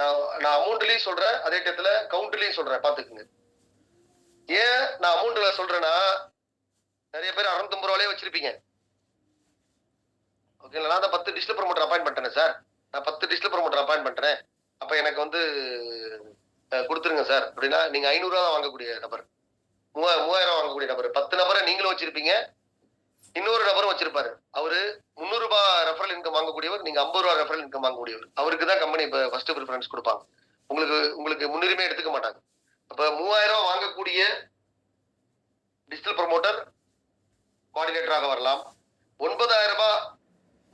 நான் அமௌண்ட்லயும் சொல்றேன், அதே டயத்துல கவுண்ட்லயும் சொல்றேன், பாத்துக்குங்க. ஏன் நான் அமௌண்ட்ல சொல்றேன்னா, நிறைய பேர் 650 ரூபாயே வச்சிருப்பீங்க. ஓகேங்களா? நான் 10 டிஜிட்டல் ப்ரமோட்டர் அப்பாயிண்ட் பண்ணிட்டேன் சார், நான் 10 டிஜிட்டல் ப்ரமோட்டர் அப்பாயிண்ட் பண்றேன், அப்ப எனக்கு வந்து கொடுத்துருங்க சார் அப்படின்னா, நீங்க 500 ரூபா வாங்கக்கூடிய நபர், 3000 வாங்கக்கூடிய நபர், 10 நபரை நீங்களும் வச்சிருப்பீங்க, இன்னொரு நபரும் வச்சிருப்பாரு. அவரு 300 ரூபாய் ரெஃபரல் இன்கம் வாங்கக்கூடியவர், நீங்க 50 ரூபாய் ரெஃபரல் இன்கம் வாங்கக்கூடியவர். அவருக்கு தான் கம்பெனி இப்ப ஃபர்ஸ்ட் ப்ரிஃபரன்ஸ் கொடுப்பாங்க. உங்களுக்கு முன்னுரிமை எடுத்துக்க மாட்டாங்க. அப்ப 3000 ரூபாய் வாங்கக்கூடிய டிஜிட்டல் ப்ரமோட்டர் கோஆர்டினேட்டராக வரலாம். 9,000 ரூபாய்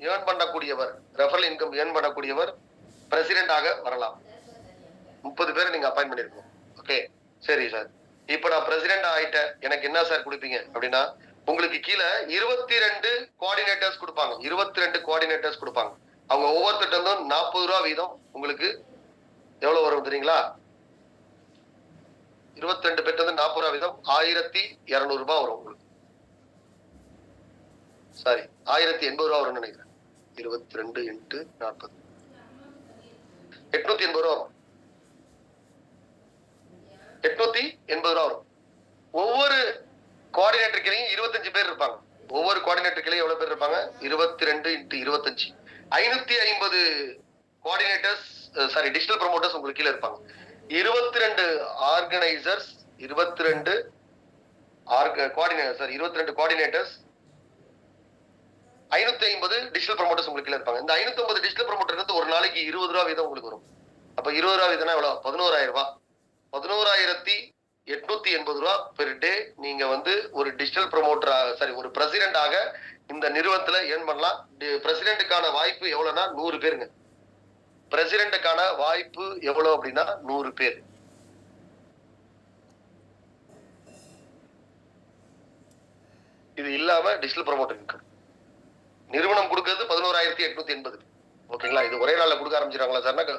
ஏர்ன் பண்ணக்கூடியவர், ரெஃபரல் இன்கம் ஏர்ன் பண்ணக்கூடியவர் பிரசிடென்டாக வரலாம். 30 பேரை நீங்க அப்பாயிண்ட் பண்ணிருக்கோம். ஓகே, சரி சார், இப்ப நான் பிரசிடென்ட் ஆயிட்டேன், எனக்கு என்ன சார் கொடுப்பீங்க அப்படின்னா, உங்களுக்கு கீழே 22 கோஆர்டினேட்டர்ஸ் கொடுப்பாங்க. 22 கோஆர்டினேட்டர்ஸ் கொடுப்பாங்க. அவங்க ஒவ்வொருத்தட்டும் 40 ரூபாய் வீதம். உங்களுக்கு எவ்வளவு வரும் தெரியுங்களா? 22 பேர்ட்டு 40 ரூபாய் வீதம் 1,200 ரூபாய் வரும் உங்களுக்கு. சாரி, 1,080 ரூபாய் வரும்னு நினைக்கிறேன். 22 × 40 880 ரூபாய் வரும். 880 ரூபாய் வரும். ஒவ்வொரு கோஆர்டினேட்டர் கீழையும் 25 பேர் இருப்பாங்க. ஒவ்வொரு கோஆர்டினேட்டர் கீழையும் எவ்வளவு பேர் இருப்பாங்க? 22 × 25 550 கோஆர்டினேட்டர்ஸ், சாரி, டிஜிட்டல் ப்ரமோட்டர்ஸ் உங்களுக்கு கீழே இருப்பாங்க. 22 organisers, 22 coordinators, sorry, 22 coordinators, 550 digital promoters உங்களுக்கு கீழே இருப்பாங்க. இந்த 550 டிஜிட்டல் ப்ரமோட்டர் ஒரு நாளைக்கு 20 ரூபாய் வீதம் உங்களுக்கு வரும். அப்ப 20 ரூபாய் வீதம்னா எவ்வளவு? 11,000 ரூபாய். 11,880 ரூபாய் பெர் டே நீங்க வந்து ஒரு டிஜிட்டல் ப்ரமோட்டர், சாரி, ஒரு பிரசிடென்டாக இந்த நிறுவனத்துல ஏர்ன் பண்ணலாம். பிரசிடென்ட்டுக்கான வாய்ப்பு எவ்வளவுனா 100 பேருங்க. பிரசிடென்ட்டுக்கான வாய்ப்பு எவ்வளவு அப்படின்னா 100 பேர். இது இல்லாம டிஜிட்டல் ப்ரமோட்டர் இன்கம் நிறுவனம் கொடுக்கிறது 11,880. ஓகேங்களா? இது ஒரே நாள்ல கொடுக்க ஆரம்பிச்சிருக்காங்களா சார்னா,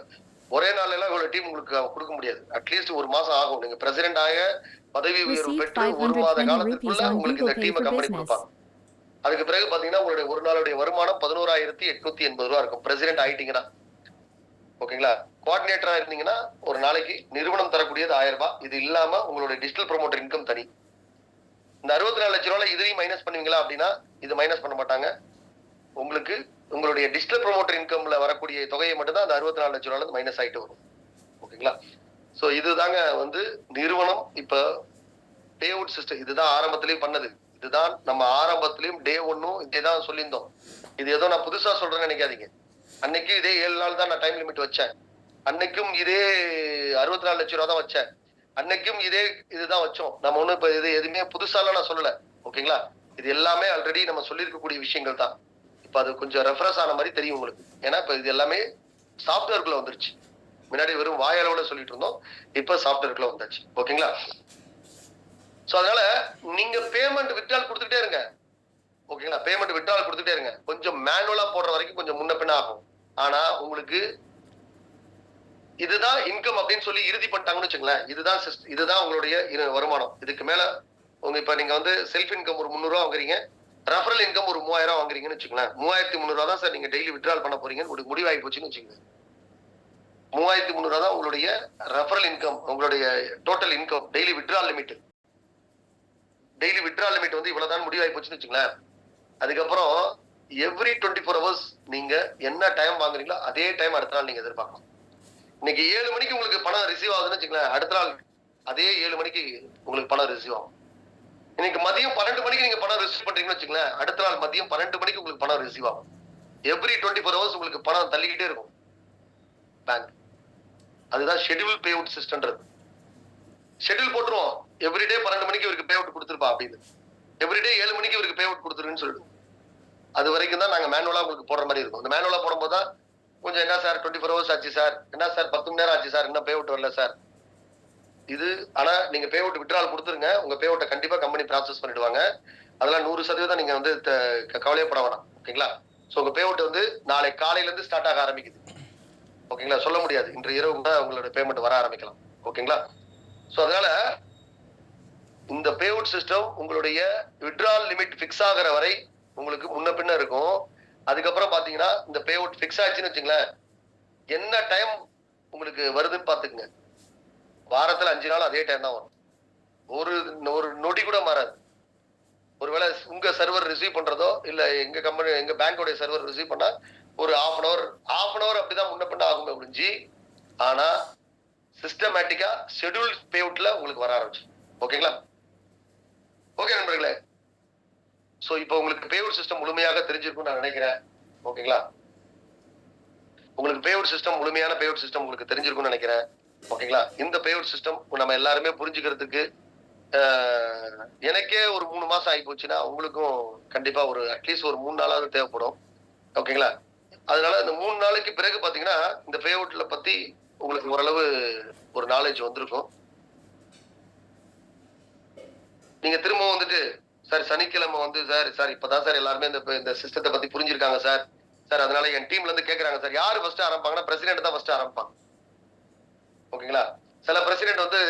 ஒரே நாள்ல எல்லாம் இவ்வளவு டீம் உங்களுக்கு கொடுக்க முடியாது. அட்லீஸ்ட் ஒரு மாசம் ஆகும். நீங்க பிரசிடென்ட் ஆக பதவி உயர்வு பெற்று 1 மாத காலத்துக்குள்ள உங்களுக்கு இந்த டீமை கம்பெனி கொடுப்பாங்க. அதுக்கு பிறகு பாத்தீங்கன்னா உங்களுடைய ஒரு நாளுடைய வருமானம் 11,880 ரூபாய் இருக்கும் பிரசிடென்ட் ஆயிட்டீங்கன்னா. ஓகேங்களா? கோஆர்டினேட்டரா இருந்தீங்கன்னா ஒரு நாளைக்கு நிறுவனம் தரக்கூடியது 1000 ரூபாய். இது இல்லாம உங்களுடைய டிஜிட்டல் ப்ரமோட்டர் இன்கம் தனி. இந்த 64 லட்சம் ரூபாய் இதையும் மைனஸ் பண்ணுவீங்களா அப்படின்னா, இது மைனஸ் பண்ண மாட்டாங்க. உங்களுக்கு உங்களுடைய டிஜிட்டல் ப்ரமோட்டர் இன்கம்ல வரக்கூடிய தொகையை மட்டும் தான் அந்த 64 லட்சம் ரூபாய் மைனஸ் ஆயிட்டு வரும். ஓகேங்களா? சோ இதுதாங்க வந்து நிறுவனம் இப்ப பே அவுட் சிஸ்டம். இதுதான் ஆரம்பத்திலயும் பண்ணது. இதுதான் நம்ம ஆரம்பத்திலயும் டே 1 இதேதான் சொல்லியிருந்தோம். இது ஏதோ நான் புதுசா சொல்றேன்னு நினைக்காதீங்க. அன்னைக்கு இதே 7 நாள் தான் நான் டைம் லிமிட் வச்சேன். அன்னைக்கும் இதே 64 லட்சம் ரூபாய் தான் வச்சேன். அன்னைக்கும் இதே இதுதான் வச்சோம். நம்ம ஒண்ணு இப்ப இது எதுவுமே புதுசாலாம் நான் சொல்லல. ஓகேங்களா? இது எல்லாமே ஆல்ரெடி நம்ம சொல்லியிருக்கக்கூடிய விஷயங்கள் தான். இப்ப அது கொஞ்சம் ரெஃபரன்ஸ் ஆன மாதிரி தெரியும் உங்களுக்கு. ஏன்னா இப்ப இது எல்லாமே சாஃப்ட்வேருக்குள்ள வந்துருச்சு. முன்னாடி வெறும் வாயளவுல சொல்லிட்டு இருந்தோம், இப்ப சாஃப்ட்வேருக்குள்ள வந்தாச்சு. ஓகேங்களா? சோ அதனால நீங்க பேமெண்ட் வித்ட்ரால் கொடுத்துட்டே இருங்க. ஓகேங்களா? பேமெண்ட் வித்ட்ரால் கொடுத்துட்டே இருங்க. கொஞ்சம் மேனுவலா போடுற வரைக்கும் கொஞ்சம் முன்ன பின்ன ஆகும். ஆனா உங்களுக்கு இதுதான் இன்கம் அப்படின்னு சொல்லி இறுதி பண்ணிட்டாங்கன்னு வச்சுங்களேன், இதுதான் உங்களுடைய வருமானம். இதுக்கு மேல உங்க இப்ப நீங்க வந்து செல்ஃப் இன்கம் ஒரு 300 ரூபாய் வாங்குறீங்க, ரெஃபரல் இன்கம் ஒரு 3000 ரூபாய் வாங்குறீங்கன்னு வச்சுக்கலாம். 3,300 ரூபாய் தான் சார் நீங்க டெய்லி வித்ட்ரால் பண்ண போறீங்கன்னு முடிவாகி போச்சுன்னு வச்சுக்கோங்க. 3,300 ரூபாய் தான் உங்களுடைய ரெஃபரல் இன்கம், உங்களுடைய total income. Daily withdrawal limit வந்து இவ்வளவுதான் முடிவாகி போச்சுன்னு வச்சுங்களேன். அதுக்கப்புறம் எவ்ரி 24 hours நீங்க என்ன டைம் வாங்குறீங்களோ அதே டைம் அடுத்த நாள் நீங்க எதிர்பார்க்கலாம். இன்னைக்கு 7 மணிக்கு உங்களுக்கு பணம் ரிசீவ் ஆகுதுன்னு வச்சுங்களேன், அடுத்த நாள் அதே 7 மணிக்கு உங்களுக்கு பணம் ரிசீவ் ஆகும். இன்னைக்கு மதியம் 12 மணிக்கு நீங்க பணம் ரிசீவ் பண்றீங்கன்னு வச்சுங்களேன், அடுத்த நாள் மதியம் 12 மணிக்கு உங்களுக்கு பணம் ரிசீவ் ஆகும். எவ்ரி 24 ஹவர்ஸ் உங்களுக்கு பணம் தள்ளிக்கிட்டே இருக்கும் பேங்க். அதுதான் ஷெட்யூல் பே அவுட் சிஸ்டம்ன்றது. ஷெட்யூல் போட்டுருவோம், எவ்ரிடே 12 மணிக்கு இவருக்கு பே அவுட் கொடுத்துருப்பா அப்படின்னு. எவ்ரிடே 7 மணிக்கு இவருக்கு பே அவுட் கொடுத்துருன்னு சொல்லிட்டு அது வரைக்கும் தான் நாங்க மேனுவலா உங்களுக்கு போடுற மாதிரி இருக்கும். இந்த மேனுவலா போடும்போது தான் கொஞ்சம் என்ன சார் 24 ஹவர்ஸ் ஆச்சு சார், என்ன சார் 10 மணி நேரம் ஆச்சு சார், இன்னும் பே அவுட் வரல சார். இது ஆனா நீங்க பே அவுட் விட்ரால் கொடுத்துருங்க, உங்க பே அவுட்டை கண்டிப்பா கம்பெனி ப்ராசஸ் பண்ணிடுவாங்க. அதெல்லாம் 100% நீங்க வந்து கவலையப்பட வேணாம். ஓகேங்களா? ஸோ உங்க பே அவுட் வந்து நாளை காலையில இருந்து ஸ்டார்ட் ஆக ஆரம்பிக்குது. ஓகேங்களா? சொல்ல முடியாது, இன்று இரவு கூட உங்களோட பேமெண்ட் வர ஆரம்பிக்கலாம். ஓகேங்களா? ஸோ அதனால இந்த பே அவுட் சிஸ்டம் உங்களுடைய விட்ரால் லிமிட் ஃபிக்ஸ் ஆகிற வரை உங்களுக்கு முன்ன பின்ன இருக்கும். அதுக்கப்புறம் பாத்தீங்கன்னா இந்த பே அவுட் ஃபிக்ஸ் ஆச்சுன்னு வச்சுங்களேன், என்ன டைம் உங்களுக்கு வருதுன்னு பாத்துக்குங்க. வாரத்துல 5 நாள் அதே டைம் தான் வரும். ஒரு நொடி கூட மாறாது. ஒருவேளை உங்க சர்வர் ரிசீவ் பண்றதோ இல்ல எங்க கம்பெனி எங்க பேங்கோட சர்வர் ரிசீவ் பண்ணா ஒரு half an hour அப்படிதான் முன்ன பின்ன ஆகுமே முடிஞ்சு, ஆனா சிஸ்டமேட்டிக்கா ஷெட்யூல் பே அவுட்ல உங்களுக்கு வர ஆரம்பிச்சு. ஓகேங்களா? ஓகே நண்பர்களே, சோ இப்போ உங்களுக்கு பே அவுட் சிஸ்டம் முழுமையாக தெரிஞ்சிருக்கும்னு நான் நினைக்கிறேன். ஓகேங்களா? உங்களுக்கு பே அவுட் சிஸ்டம் முழுமையான பே அவுட் சிஸ்டம் உங்களுக்கு தெரிஞ்சிருக்கும்னு நினைக்கிறேன். ஓகேங்களா? இந்த பே அவுட் சிஸ்டம் நம்ம எல்லாருமே புரிஞ்சுக்கிறதுக்கு எனக்கே ஒரு 3 மாசம் ஆகி போச்சுன்னா உங்களுக்கும் கண்டிப்பா ஒரு அட்லீஸ்ட் ஒரு 3 நாளாவது தேவைப்படும். ஓகேங்களா? அதனால இந்த 3 நாளைக்கு பிறகு பாத்தீங்கன்னா இந்த பே அவுட்ல பத்தி உங்களுக்கு ஓரளவு ஒரு நாலேஜ் வந்திருக்கும். நீங்க திரும்ப வந்துட்டு சார் சனிக்கிழமை வந்து சார் இப்பதான் சார் எல்லாருமே இந்த சிஸ்டத்தை பத்தி புரிஞ்சிருக்காங்க சார் அதனால என் டீம்ல இருந்து கேக்குறாங்க சார். யாரு ஃபர்ஸ்ட் ஆரம்பிப்பாங்கன்னா பிரசிடென்ட் தான் ஃபர்ஸ்ட் ஆரம்பிப்பாங்க. ஓகேங்களா? சில பிரசிடென்ட் வந்து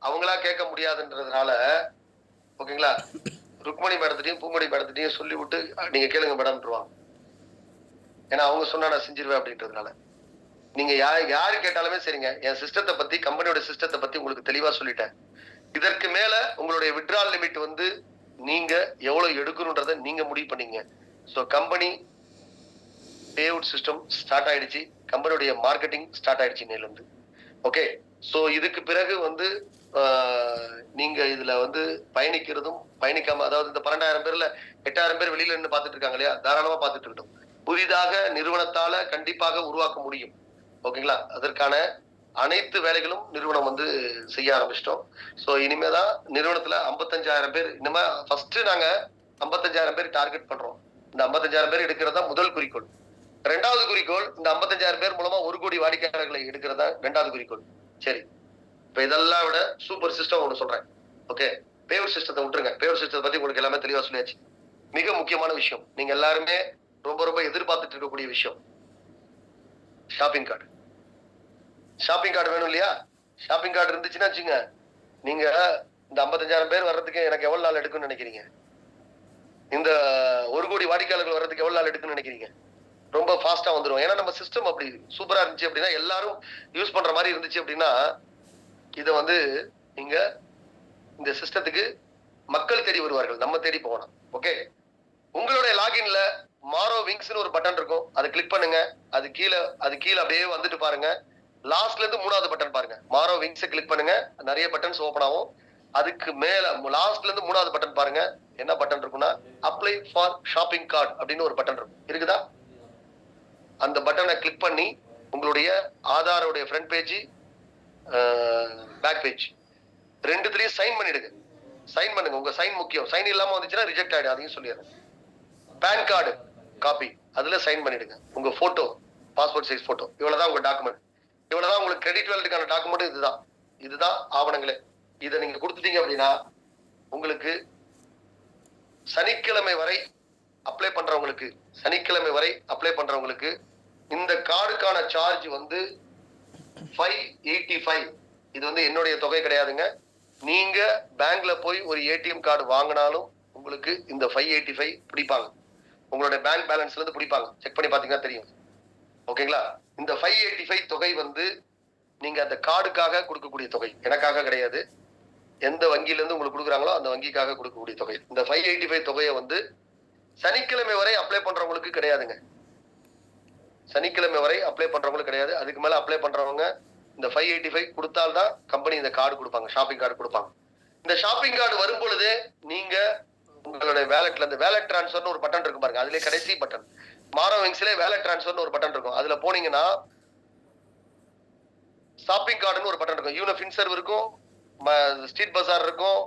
அவங்களா கேட்க முடியாதுன்றதுனால ஓகேங்களா, ருக்மணி மேடத்திட்டையும் பூமணி மேடத்திட்டையும் சொல்லி விட்டு நீங்க கேளுங்க மேடம்ன்றவாங்க. ஏன்னா அவங்க சொன்னா நான் செஞ்சிருவேன் அப்படின்றதுனால. நீங்க யாரு கேட்டாலுமே சரிங்க, என் சிஸ்டத்தை பத்தி கம்பெனியோட சிஸ்டத்தை பத்தி உங்களுக்கு தெளிவா சொல்லிட்டேன். இதற்கு மேல உங்களுடைய விட்ரால் லிமிட் வந்து நீங்க எவ்வளவு எடுக்கணும்ன்றத நீங்க முடிவு பண்ணீங்க. So company pay out system start ஆயிடுச்சு, கம்பெனியுடைய மார்க்கெட்டிங் ஸ்டார்ட் ஆயிடுச்சு இன்னையில இருந்து. ஓகே, ஸோ இதுக்கு பிறகு வந்து நீங்க இதுல வந்து பயணிக்கிறதும் பயணிக்காம, அதாவது இந்த 12,000 பேர்ல 8,000 பேர் வெளியில இருந்து பார்த்துட்டு இருக்காங்க இல்லையா, தாராளமா பார்த்துட்டு இருக்கட்டும். புதிதாக நிறுவனத்தால கண்டிப்பாக உருவாக்க முடியும். ஓகேங்களா? அதற்கான அனைத்து வேலைகளும் நிறுவனம் வந்து செய்ய ஆரம்பிச்சிட்டோம். ஸோ இனிமேதான் நிறுவனத்துல 55,000 பேர், இனிமே ஃபர்ஸ்ட் நாங்க 55,000 பேர் டார்கெட் பண்றோம். இந்த 55,000 பேர் எடுக்கிறதா முதல் குறிக்கோள். 2வது குறிக்கோள் இந்த 55,000 பேர் மூலமா 1 கோடி வாடிக்கையாளர்களை எடுக்கிறதா 2வது குறிக்கோள். சரி, இப்ப இதெல்லாம் விட சூப்பர் சிஸ்டம் ஒண்ணு சொல்றேன். ஓகே, பே அவுட் சிஸ்டத்தை விட்டுருங்க. பே அவுட் சிஸ்டத்தை பத்தி உங்களுக்கு எல்லாமே தெளிவா சொல்லியாச்சு. மிக முக்கியமான விஷயம், நீங்க எல்லாருமே ரொம்ப எதிர்பார்த்துட்டு இருக்கக்கூடிய விஷயம், ஷாப்பிங் கார்டு. ஷாப்பிங் கார்டு வேணும் இல்லையா? ஷாப்பிங் கார்டு இருந்துச்சுன்னா வச்சுங்க, நீங்க இந்த 55,000 பேர் வர்றதுக்கு எனக்கு எவ்வளவு நாள் எடுக்கும்னு நினைக்கிறீங்க? இந்த 1 கோடி வாடிக்கையாளர்கள் வர்றதுக்கு எவ்வளவு நாள் எடுக்குன்னு நினைக்கிறீங்க? ரொம்ப ஃபாஸ்டா வந்துடும். ஏன்னா நம்ம சிஸ்டம் அப்படி சூப்பரா இருந்துச்சு அப்படின்னா, எல்லாரும் யூஸ் பண்ற மாதிரி இருந்துச்சு அப்படின்னா, இதை வந்து நீங்க இந்த சிஸ்டத்துக்கு மக்கள் தேடி வருவார்கள், நம்ம தேடி போகணும். ஓகே, உங்களுடைய லாகின்ல மாரோ விங்ஸ்னு ஒரு பட்டன் இருக்கும், அதை கிளிக் பண்ணுங்க. அது கீழே அப்படியே வந்துட்டு பாருங்க. லாஸ்ட்ல இருந்து 3வது பட்டன் பாருங்க, மாரோ விங்ஸ் கிளிக் பண்ணுங்க. நிறைய பட்டன்ஸ் ஓபன் ஆகும். அதுக்கு மேல லாஸ்ட்ல இருந்து 3வது பட்டன் பாருங்க. என்ன பட்டன் இருக்குன்னா, அப்ளை ஃபார் ஷாப்பிங் கார்டு அப்படின்னு ஒரு பட்டன் இருக்கும். இருக்குதா? அந்த பட்டனை கிளிக் பண்ணி உங்களுடைய ஆதாரோடைய ஃப்ரண்ட் பேஜ், பேக் பேஜ் ரெண்டுத்துலயும் சைன் பண்ணிடுங்க. சைன் பண்ணுங்க, உங்க சைன் முக்கியம். சைன் இல்லாம வந்துச்சுன்னா ரிஜெக்ட் ஆயிடும், அதையும் சொல்லிடுறேன். பேன் கார்டு காப்பி, அதுல சைன் பண்ணிடுங்க. உங்க போட்டோ, பாஸ்போர்ட் சைஸ் போட்டோ, இவ்வளவுதான் உங்க டாக்குமெண்ட். இவ்வளவுதான் உங்களுக்கு கிரெடிட் வேலட்டுக்கான டாக்குமெண்ட். இதுதான் ஆவணங்களே. இதை நீங்க கொடுத்துட்டீங்க அப்படின்னா உங்களுக்கு சனிக்கிழமை வரை அப்ளை பண்றவங்களுக்கு இந்த கார்டுக்கான சார்ஜ் வந்து 585. இது வந்து என்னுடைய தொகை கிடையாதுங்க. நீங்க பேங்க்ல போய் ஒரு ஏடிஎம் கார்டு வாங்கினாலும் உங்களுக்கு இந்த 585 பிடிப்பாங்க. உங்களுடைய பேங்க் பேலன்ஸ்ல இருந்து பிடிப்பாங்க. செக் பண்ணி பாத்தீங்கன்னா தெரியும். ஓகேங்களா? இந்த 585 தொகை வந்து நீங்க அந்த கார்டுக்காக கொடுக்கக்கூடிய தொகை, எனக்காக கிடையாது. எந்த வங்கியில இருந்து உங்களுக்கு கொடுக்குறாங்களோ அந்த வங்கிக்காக கொடுக்கக்கூடிய தொகை. இந்த 585 தொகையை வந்து சனிக்கிழமை வரை அப்ளை பண்றவங்களுக்கு கிடையாதுங்க. சனிக்கிழமை வரை அப்ளை பண்றவங்களுக்கு கிடையாது. அதுக்கு மேல அப்ளை பண்றவங்க இந்த 585 கொடுத்தால்தான் கம்பெனி இந்த கார்டு கொடுப்பாங்க, ஷாப்பிங் கார்டு கொடுப்பாங்க. இந்த ஷாப்பிங் கார்டு வரும் பொழுது நீங்க உங்களுடைய வேலெட்ல இந்த வேலெட் டிரான்ஸ்ஃபர்னு ஒரு பட்டன் இருக்கும் பாருங்க, அதுல கடைசி பட்டன் மாரோ விங்ஸ்ல வேலெட் டிரான்ஸ்ஃபர்னு ஒரு பட்டன் இருக்கும். அதுல போனீங்கன்னா ஷாப்பிங் கார்டுன்னு ஒரு பட்டன் இருக்கும். யூனோ ஃபின்சர்வ் இருக்கும், ஸ்ட்ரீட் பஜார் இருக்கும்,